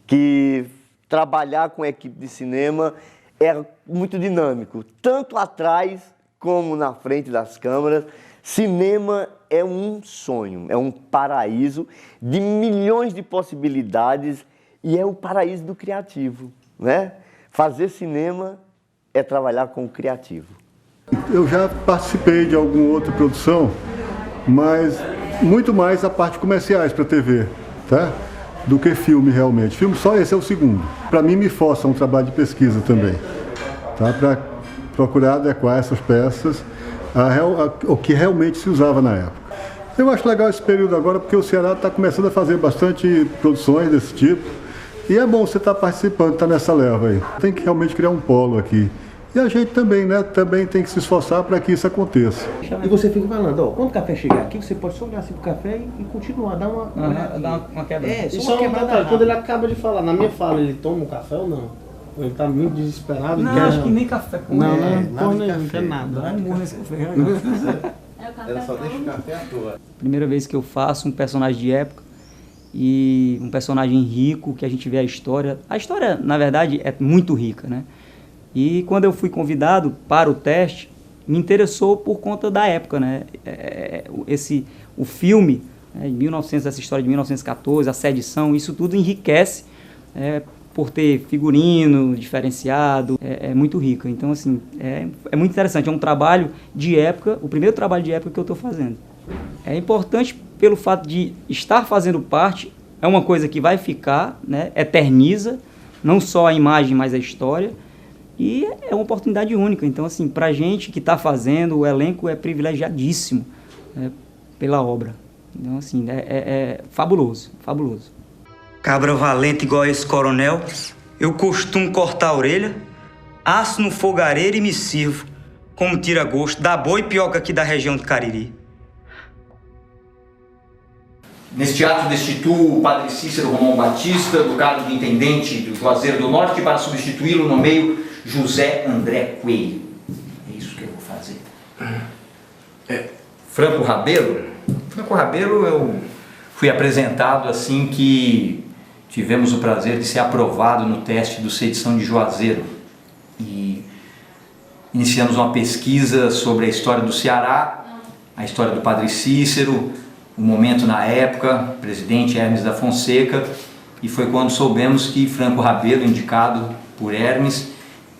que trabalhar com a equipe de cinema é muito dinâmico, tanto atrás como na frente das câmeras. Cinema é um sonho, é um paraíso de milhões de possibilidades e é o paraíso do criativo, né? Fazer cinema é trabalhar com o criativo. Eu já participei de alguma outra produção, mas muito mais a parte comerciais para TV, tá? Do que filme realmente. Filme só esse é o segundo. Para mim me força um trabalho de pesquisa também, tá? Para procurar adequar essas peças ao que realmente se usava na época. Eu acho legal esse período agora porque o Ceará está começando a fazer bastante produções desse tipo e é bom você estar participando, estar nessa leva aí. Tem que realmente criar um polo aqui. E a gente também, né? Também tem que se esforçar para que isso aconteça. E você fica falando, ó, quando o café chegar aqui, você pode só olhar assim pro café e continuar, dar uma quebra. Só um detalhe, quando ele acaba de falar, na minha fala, ele toma um café ou não? Ele tá muito desesperado. Não, acho que nem café. Não quer nada. Não morre nesse café. Ela só deixa o café à toa. Primeira vez que eu faço um personagem de época e um personagem rico, que a gente vê a história. A história, na verdade, é muito rica, né? E quando eu fui convidado para o teste, me interessou por conta da época, né? O filme, né, de 1900, essa história de 1914, a sedição, isso tudo enriquece por ter figurino diferenciado, é muito rico. Então, assim, é muito interessante, é um trabalho de época, o primeiro trabalho de época que eu estou fazendo. É importante pelo fato de estar fazendo parte, é uma coisa que vai ficar, né, eterniza, não só a imagem, mas a história, e é uma oportunidade única. Então, assim, para a gente que está fazendo, o elenco é privilegiadíssimo, né, pela obra. Então, assim, é fabuloso, fabuloso. Cabra valente igual esse coronel, eu costumo cortar a orelha, asso no fogareiro e me sirvo, como tira gosto da boa e pioca aqui da região de Cariri. Nesse teatro destituo o padre Cícero Romão Batista do cargo de intendente do Juazeiro do Norte para substituí-lo no meio José André Coelho. É isso que eu vou fazer. Franco Rabelo? Franco Rabelo eu fui apresentado assim que tivemos o prazer de ser aprovado no teste do Sedição de Juazeiro. E iniciamos uma pesquisa sobre a história do Ceará, a história do padre Cícero, o momento na época, presidente Hermes da Fonseca, e foi quando soubemos que Franco Rabelo, indicado por Hermes,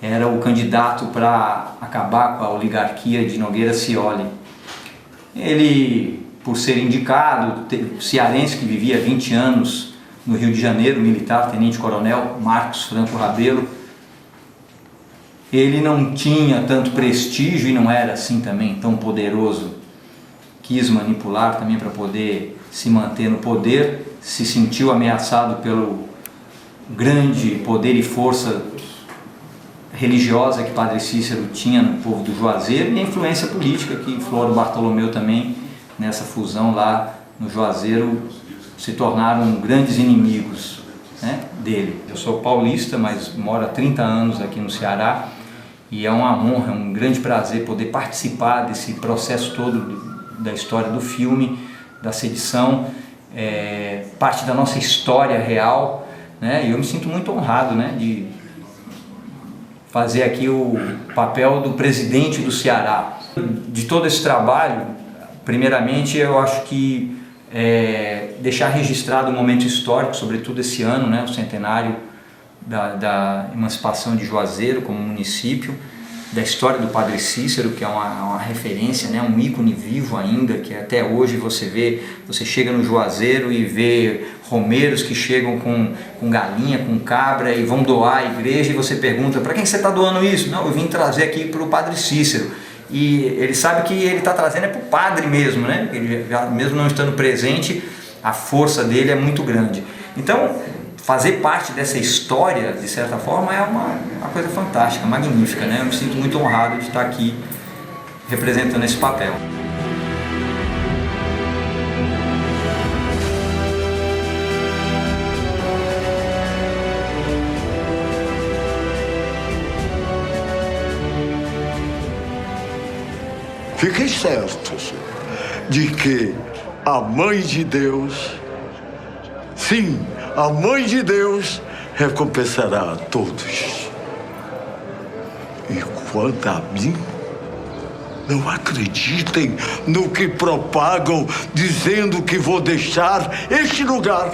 era o candidato para acabar com a oligarquia de Nogueira Scioli. Ele, por ser indicado, cearense que vivia 20 anos no Rio de Janeiro, militar, tenente-coronel Marcos Franco Rabelo, ele não tinha tanto prestígio e não era assim também tão poderoso. Quis manipular também para poder se manter no poder, se sentiu ameaçado pelo grande poder e força religiosa que Padre Cícero tinha no povo do Juazeiro e a influência política que Floro Bartolomeu também, nessa fusão lá no Juazeiro, se tornaram grandes inimigos, né, dele. Eu sou paulista, mas moro há 30 anos aqui no Ceará e é uma honra, é um grande prazer poder participar desse processo todo da história do filme, da sedição, parte da nossa história real, né, e eu me sinto muito honrado, né, de fazer aqui o papel do presidente do Ceará. De todo esse trabalho, primeiramente eu acho que deixar registrado um momento histórico, sobretudo esse ano, né, o centenário da emancipação de Juazeiro como município, da história do Padre Cícero, que é uma referência, né, um ícone vivo ainda, que até hoje você chega no Juazeiro e vê romeiros que chegam com galinha, com cabra e vão doar à igreja, e você pergunta, para quem você está doando isso? Não, eu vim trazer aqui para o Padre Cícero. E ele sabe que ele está trazendo para o padre mesmo, né? Ele, mesmo não estando presente, a força dele é muito grande. Então, fazer parte dessa história, de certa forma, é uma coisa fantástica, magnífica, né? Eu me sinto muito honrado de estar aqui representando esse papel. Fiquem certos de que a Mãe de Deus, sim, a Mãe de Deus recompensará a todos. E quanto a mim, não acreditem no que propagam dizendo que vou deixar este lugar.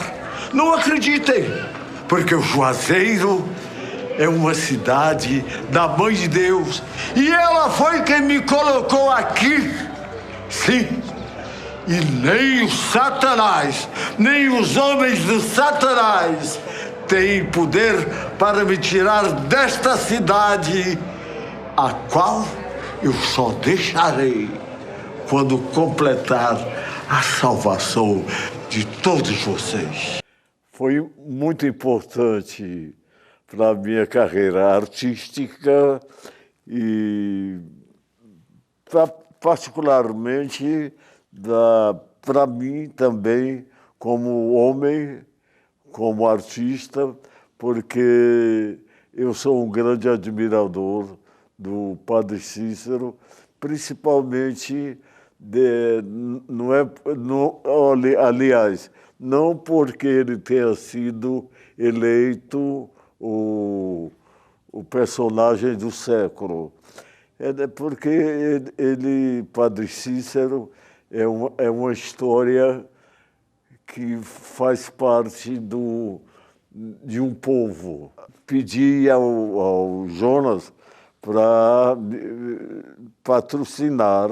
Não acreditem, porque o Juazeiro é uma cidade da Mãe de Deus. E ela foi quem me colocou aqui. Sim. E nem o Satanás, nem os homens do Satanás têm poder para me tirar desta cidade, a qual eu só deixarei quando completar a salvação de todos vocês. Foi muito importante para a minha carreira artística e particularmente para mim também como homem, como artista, porque eu sou um grande admirador do Padre Cícero, principalmente aliás, não porque ele tenha sido eleito o personagem do século. É porque Padre Cícero, é uma história que faz parte de um povo. Pedi ao Jonas para patrocinar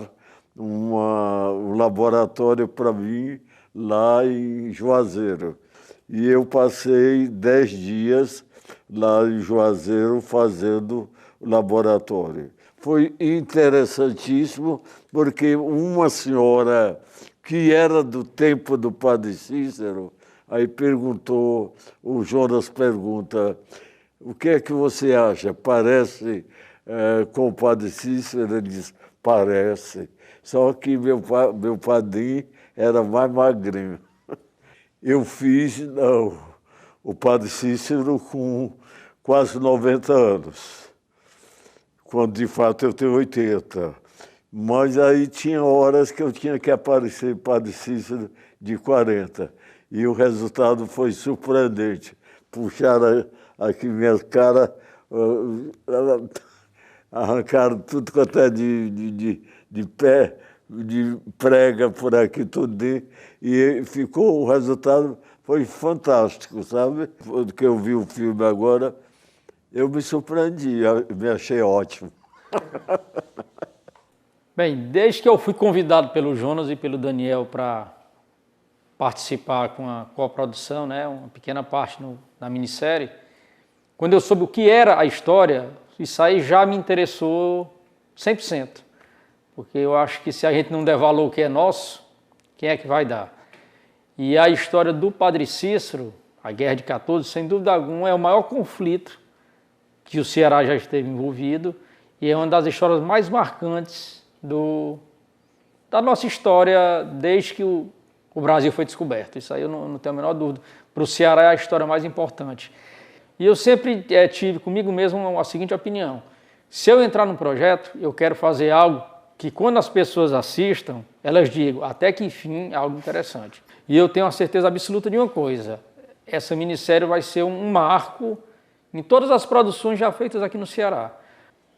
um laboratório para mim lá em Juazeiro. E eu passei 10 dias lá em Juazeiro fazendo o laboratório. Foi interessantíssimo, porque uma senhora que era do tempo do Padre Cícero, aí o Jonas pergunta, o que é que você acha? Parece com o Padre Cícero? Ele diz, parece. Só que meu padrinho era mais magrinho. Eu fiz o Padre Cícero com quase 90 anos, quando de fato eu tenho 80. Mas aí tinha horas que eu tinha que aparecer Padre Cícero de 40. E o resultado foi surpreendente. Puxaram aqui minha cara, arrancaram tudo quanto é de pé, de prega por aqui, tudo. E ficou, o resultado foi fantástico, sabe? Quando que eu vi o filme agora, eu me surpreendi, me achei ótimo. Bem, desde que eu fui convidado pelo Jonas e pelo Daniel para participar com a coprodução, né, uma pequena parte na minissérie, quando eu soube o que era a história, isso aí já me interessou 100%. Porque eu acho que se a gente não der valor ao que é nosso, quem é que vai dar? E a história do Padre Cícero, a Guerra de 14, sem dúvida alguma, é o maior conflito que o Ceará já esteve envolvido e é uma das histórias mais marcantes da nossa história desde que o Brasil foi descoberto. Isso aí eu não tenho a menor dúvida. Para o Ceará é a história mais importante. E eu sempre tive comigo mesmo a seguinte opinião. Se eu entrar num projeto, eu quero fazer algo que quando as pessoas assistam, elas digam, até que enfim, é algo interessante. E eu tenho a certeza absoluta de uma coisa, essa minissérie vai ser um marco em todas as produções já feitas aqui no Ceará.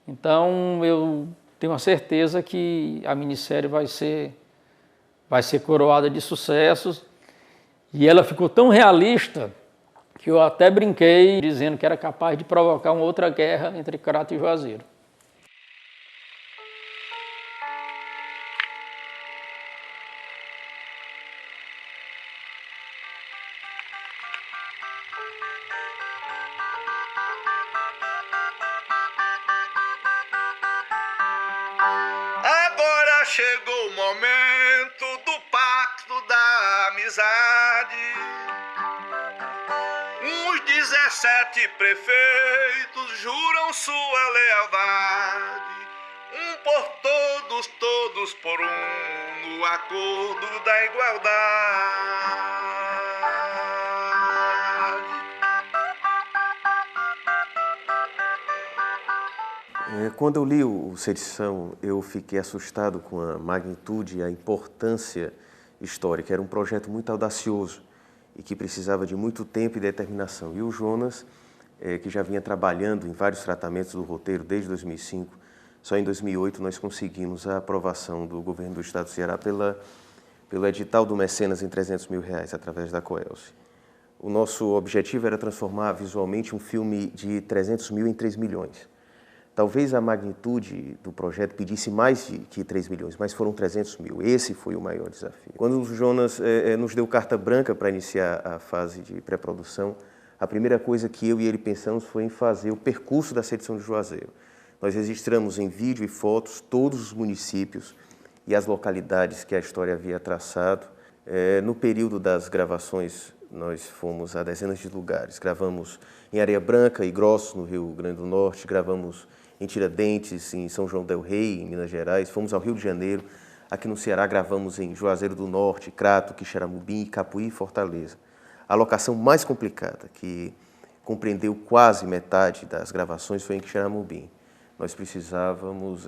Então, eu tenho a certeza que a minissérie vai ser coroada de sucessos. E ela ficou tão realista que eu até brinquei dizendo que era capaz de provocar uma outra guerra entre Crato e Juazeiro. Agora chegou o momento do pacto da amizade. Uns 17 prefeitos juram sua lealdade. Um por todos, todos por um, no acordo da igualdade. Quando eu li o Sedição, eu fiquei assustado com a magnitude e a importância histórica. Era um projeto muito audacioso e que precisava de muito tempo e determinação. E o Jonas, que já vinha trabalhando em vários tratamentos do roteiro desde 2005, só em 2008 nós conseguimos a aprovação do governo do Estado do Ceará pelo edital do Mecenas em R$300 mil, através da Coelce. O nosso objetivo era transformar visualmente um filme de 300 mil em 3 milhões. Talvez a magnitude do projeto pedisse mais que 3 milhões, mas foram 300 mil. Esse foi o maior desafio. Quando o Jonas nos deu carta branca para iniciar a fase de pré-produção, a primeira coisa que eu e ele pensamos foi em fazer o percurso da Sedição de Juazeiro. Nós registramos em vídeo e fotos todos os municípios e as localidades que a história havia traçado. No período das gravações, nós fomos a dezenas de lugares. Gravamos em Areia Branca e Grossos, no Rio Grande do Norte, gravamos em Tiradentes, em São João del Rei, em Minas Gerais, fomos ao Rio de Janeiro. Aqui no Ceará gravamos em Juazeiro do Norte, Crato, Quixeramobim, Capuí e Fortaleza. A locação mais complicada, que compreendeu quase metade das gravações, foi em Quixeramobim. Nós precisávamos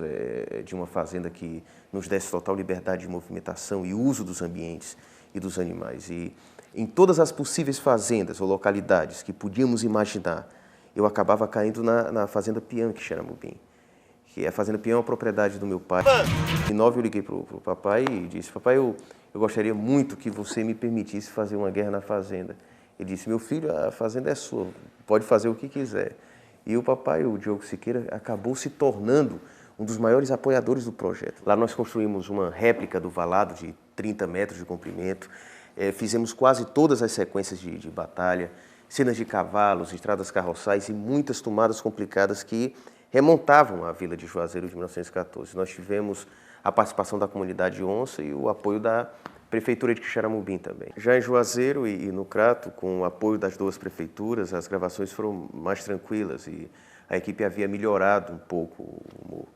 de uma fazenda que nos desse total liberdade de movimentação e uso dos ambientes e dos animais. E em todas as possíveis fazendas ou localidades que podíamos imaginar, eu acabava caindo na Fazenda Pian, Quixeramobim. Que a Fazenda Pian é uma propriedade do meu pai. Em 2009 eu liguei para o papai e disse: papai, eu gostaria muito que você me permitisse fazer uma guerra na fazenda. Ele disse: meu filho, a fazenda é sua, pode fazer o que quiser. E o papai, o Diogo Siqueira, acabou se tornando um dos maiores apoiadores do projeto. Lá nós construímos uma réplica do valado de 30 metros de comprimento, fizemos quase todas as sequências de batalha, cenas de cavalos, estradas carroçais e muitas tomadas complicadas que remontavam à Vila de Juazeiro de 1914. Nós tivemos a participação da comunidade onça e o apoio da Prefeitura de Quixeramobim também. Já em Juazeiro e no Crato, com o apoio das duas prefeituras, as gravações foram mais tranquilas e a equipe havia melhorado um pouco o humor.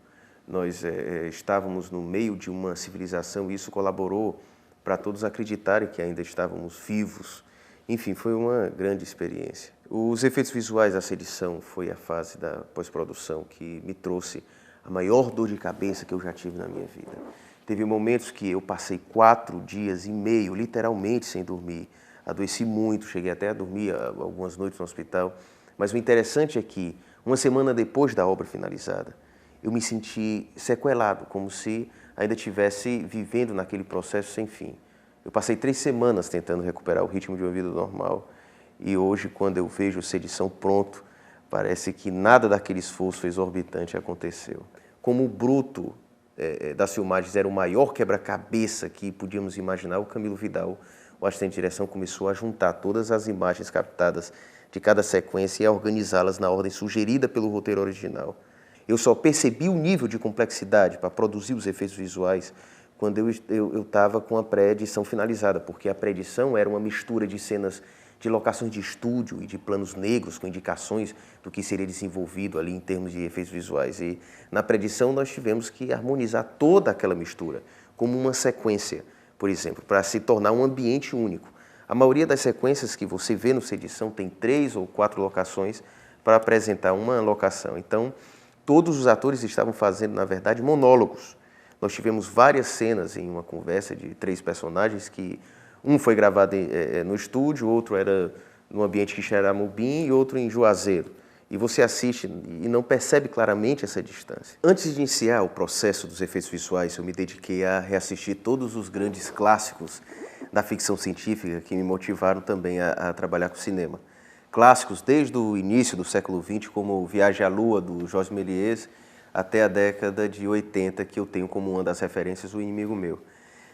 Nós estávamos no meio de uma civilização e isso colaborou para todos acreditarem que ainda estávamos vivos. Enfim, foi uma grande experiência. Os efeitos visuais da Sedição foi a fase da pós-produção que me trouxe a maior dor de cabeça que eu já tive na minha vida. Teve momentos que eu passei 4 dias e meio, literalmente, sem dormir. Adoeci muito, cheguei até a dormir algumas noites no hospital. Mas o interessante é que, uma semana depois da obra finalizada, eu me senti sequelado, como se ainda estivesse vivendo naquele processo sem fim. Eu passei 3 semanas tentando recuperar o ritmo de uma vida normal e hoje, quando eu vejo Sedição pronto, parece que nada daquele esforço exorbitante aconteceu. Como o bruto das filmagens era o maior quebra-cabeça que podíamos imaginar, o Camilo Vidal, o assistente de direção, começou a juntar todas as imagens captadas de cada sequência e a organizá-las na ordem sugerida pelo roteiro original. Eu só percebi o nível de complexidade para produzir os efeitos visuais quando eu estava com a pré-edição finalizada, porque a pré-edição era uma mistura de cenas de locações de estúdio e de planos negros com indicações do que seria desenvolvido ali em termos de efeitos visuais. E na pré-edição nós tivemos que harmonizar toda aquela mistura como uma sequência, por exemplo, para se tornar um ambiente único. A maioria das sequências que você vê no Sedição tem 3 ou 4 locações para apresentar uma locação. Então, todos os atores estavam fazendo, na verdade, monólogos. Nós tivemos várias cenas em uma conversa de 3 personagens que um foi gravado no estúdio, outro era no ambiente Quixeramobim e outro em Juazeiro. E você assiste e não percebe claramente essa distância. Antes de iniciar o processo dos efeitos visuais, eu me dediquei a reassistir todos os grandes clássicos da ficção científica que me motivaram também a trabalhar com cinema. Clássicos desde o início do século XX, como Viagem à Lua, do Jorge Méliès, até a década de 80, que eu tenho como uma das referências O Inimigo Meu.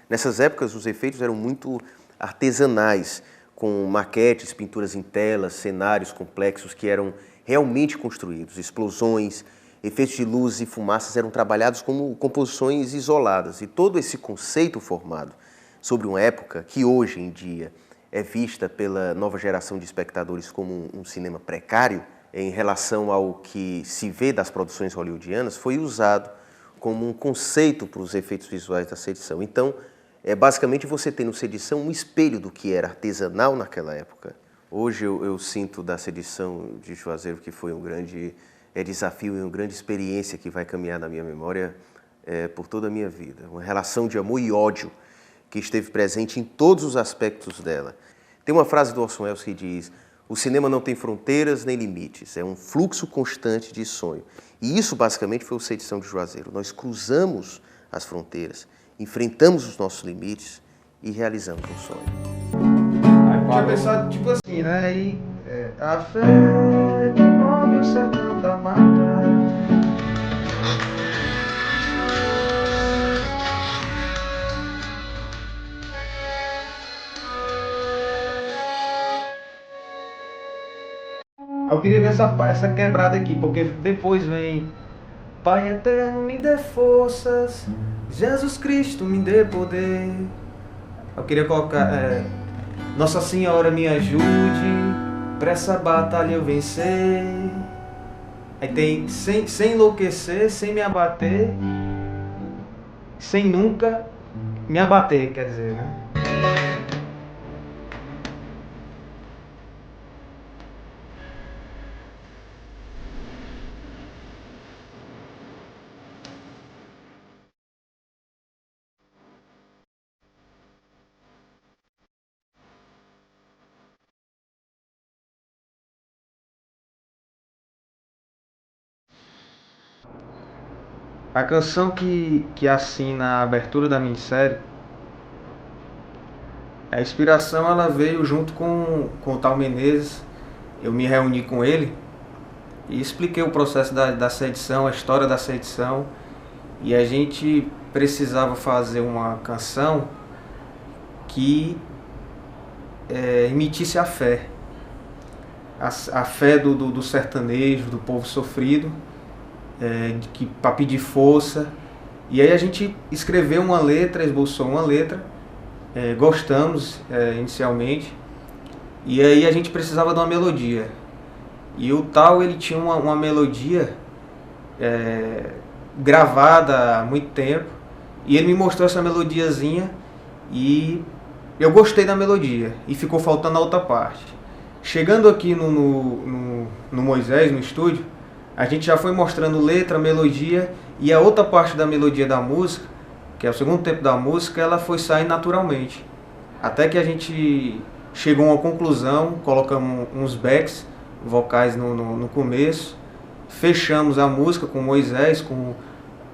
Nessas épocas, os efeitos eram muito artesanais. com maquetes, pinturas em telas, cenários complexos que eram realmente construídos, explosões, efeitos de luz e fumaças eram trabalhados como composições isoladas. E todo esse conceito formado sobre uma época que hoje em dia é vista pela nova geração de espectadores como um cinema precário em relação ao que se vê das produções hollywoodianas, foi usado como um conceito para os efeitos visuais da sedição. Então, basicamente você tem no sedição um espelho do que era artesanal naquela época. Hoje eu sinto da sedição de Juazeiro que foi um grande desafio e uma grande experiência que vai caminhar na minha memória por toda a minha vida. Uma relação de amor e ódio que esteve presente em todos os aspectos dela. Tem uma frase do Orson Welles que diz: o cinema não tem fronteiras nem limites, é um fluxo constante de sonho. E isso basicamente foi o Sedição de Juazeiro. Nós cruzamos as fronteiras, enfrentamos os nossos limites e realizamos um sonho. Tinha pensado tipo assim, né? E, a fé que move o sertão da mata. Eu queria ver essa quebrada aqui, porque depois vem: Pai eterno, me dê forças, Jesus Cristo, me dê poder. Eu queria colocar: Nossa Senhora, me ajude, pra essa batalha eu vencer. Aí tem sem enlouquecer, sem me abater, sem nunca me abater, quer dizer, né? A canção que assina a abertura da minissérie, a inspiração ela veio junto com o Tal Menezes. Eu me reuni com ele e expliquei o processo da sedição, a história da sedição, e a gente precisava fazer uma canção que emitisse a fé. A fé do sertanejo, do povo sofrido, para pedir força. E aí a gente escreveu uma letra, esboçou uma letra, gostamos inicialmente, e aí a gente precisava de uma melodia. E o Tal, ele tinha uma melodia gravada há muito tempo, e ele me mostrou essa melodiazinha, e eu gostei da melodia, e ficou faltando a outra parte. Chegando aqui no Moisés, no estúdio, a gente já foi mostrando letra, melodia, e a outra parte da melodia da música, que é o segundo tempo da música, ela foi sair naturalmente. Até que a gente chegou a uma conclusão, colocamos uns backs vocais no começo, fechamos a música com Moisés,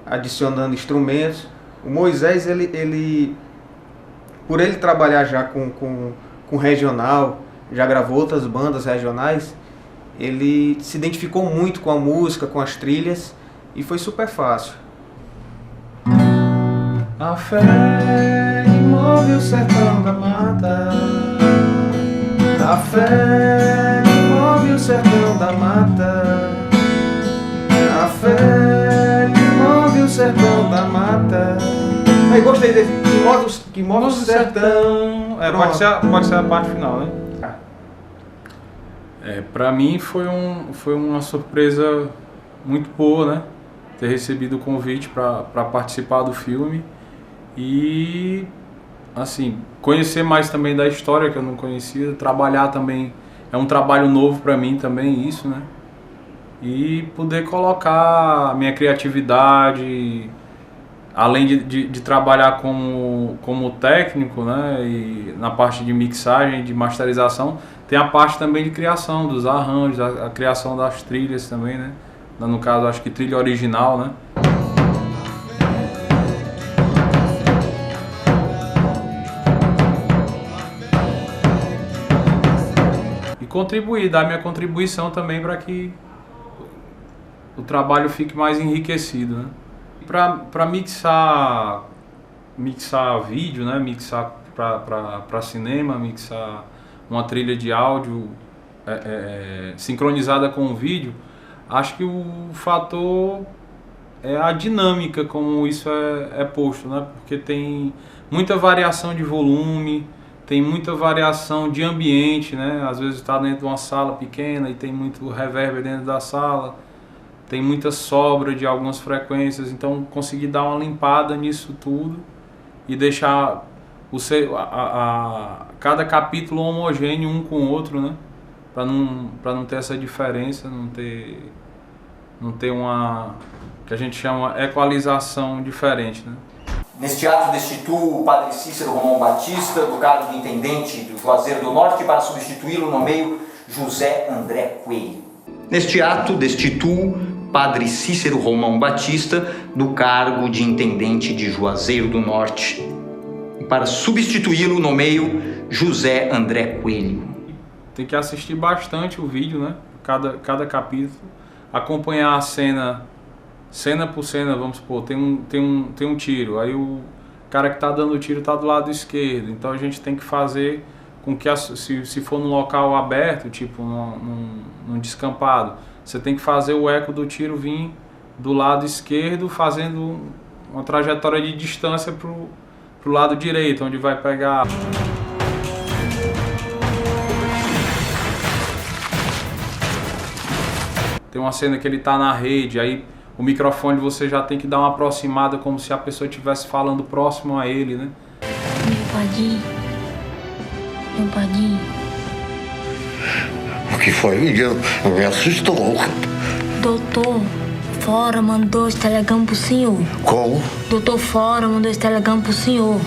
adicionando instrumentos. O Moisés, ele por ele trabalhar já com regional, já gravou outras bandas regionais, ele se identificou muito com a música, com as trilhas, e foi super fácil. A fé move o sertão da mata. A fé move o sertão da mata. A fé move o sertão da mata. Aí gostei desse, que move o sertão. Pode ser a parte final, né? Para mim foi uma surpresa muito boa, né? Ter recebido o convite para participar do filme e, assim, conhecer mais também da história que eu não conhecia, trabalhar também, é um trabalho novo para mim também isso, né? E poder colocar a minha criatividade, além de trabalhar como técnico, né? E na parte de mixagem, de masterização, tem a parte também de criação dos arranjos, a criação das trilhas também, né? No caso, acho que trilha original, né? E contribuir, dar minha contribuição também para que o trabalho fique mais enriquecido, né? Para mixar vídeo, né? Mixar para cinema, mixar uma trilha de áudio sincronizada com o vídeo, acho que o fator é a dinâmica como isso é posto, né? Porque tem muita variação de volume, tem muita variação de ambiente, né? Às vezes está dentro de uma sala pequena e tem muito reverb dentro da sala, tem muita sobra de algumas frequências, então conseguir dar uma limpada nisso tudo e deixar cada capítulo homogêneo um com o outro, né? Para não ter essa diferença, não ter uma, que a gente chama equalização diferente, né? Neste ato destituo o padre Cícero Romão Batista do cargo de intendente do Juazeiro do Norte para substituí-lo nomeio José André Coelho. Neste ato destituo padre Cícero Romão Batista do cargo de intendente de Juazeiro do Norte e para substituí-lo nomeio José André Coelho. Tem que assistir bastante o vídeo, né? Cada capítulo, acompanhar a cena por cena, vamos supor, tem um tiro, aí o cara que está dando o tiro está do lado esquerdo, então a gente tem que fazer com que, se for num local aberto, tipo num descampado, você tem que fazer o eco do tiro vir do lado esquerdo, fazendo uma trajetória de distância pro lado direito, onde vai pegar. Tem uma cena que ele está na rede, aí o microfone você já tem que dar uma aproximada como se a pessoa estivesse falando próximo a ele, né? Meu padrinho. O que foi? Me assustou. Doutor Fora mandou esse telegrama pro senhor. Como? Doutor Fora mandou esse telegrama pro senhor.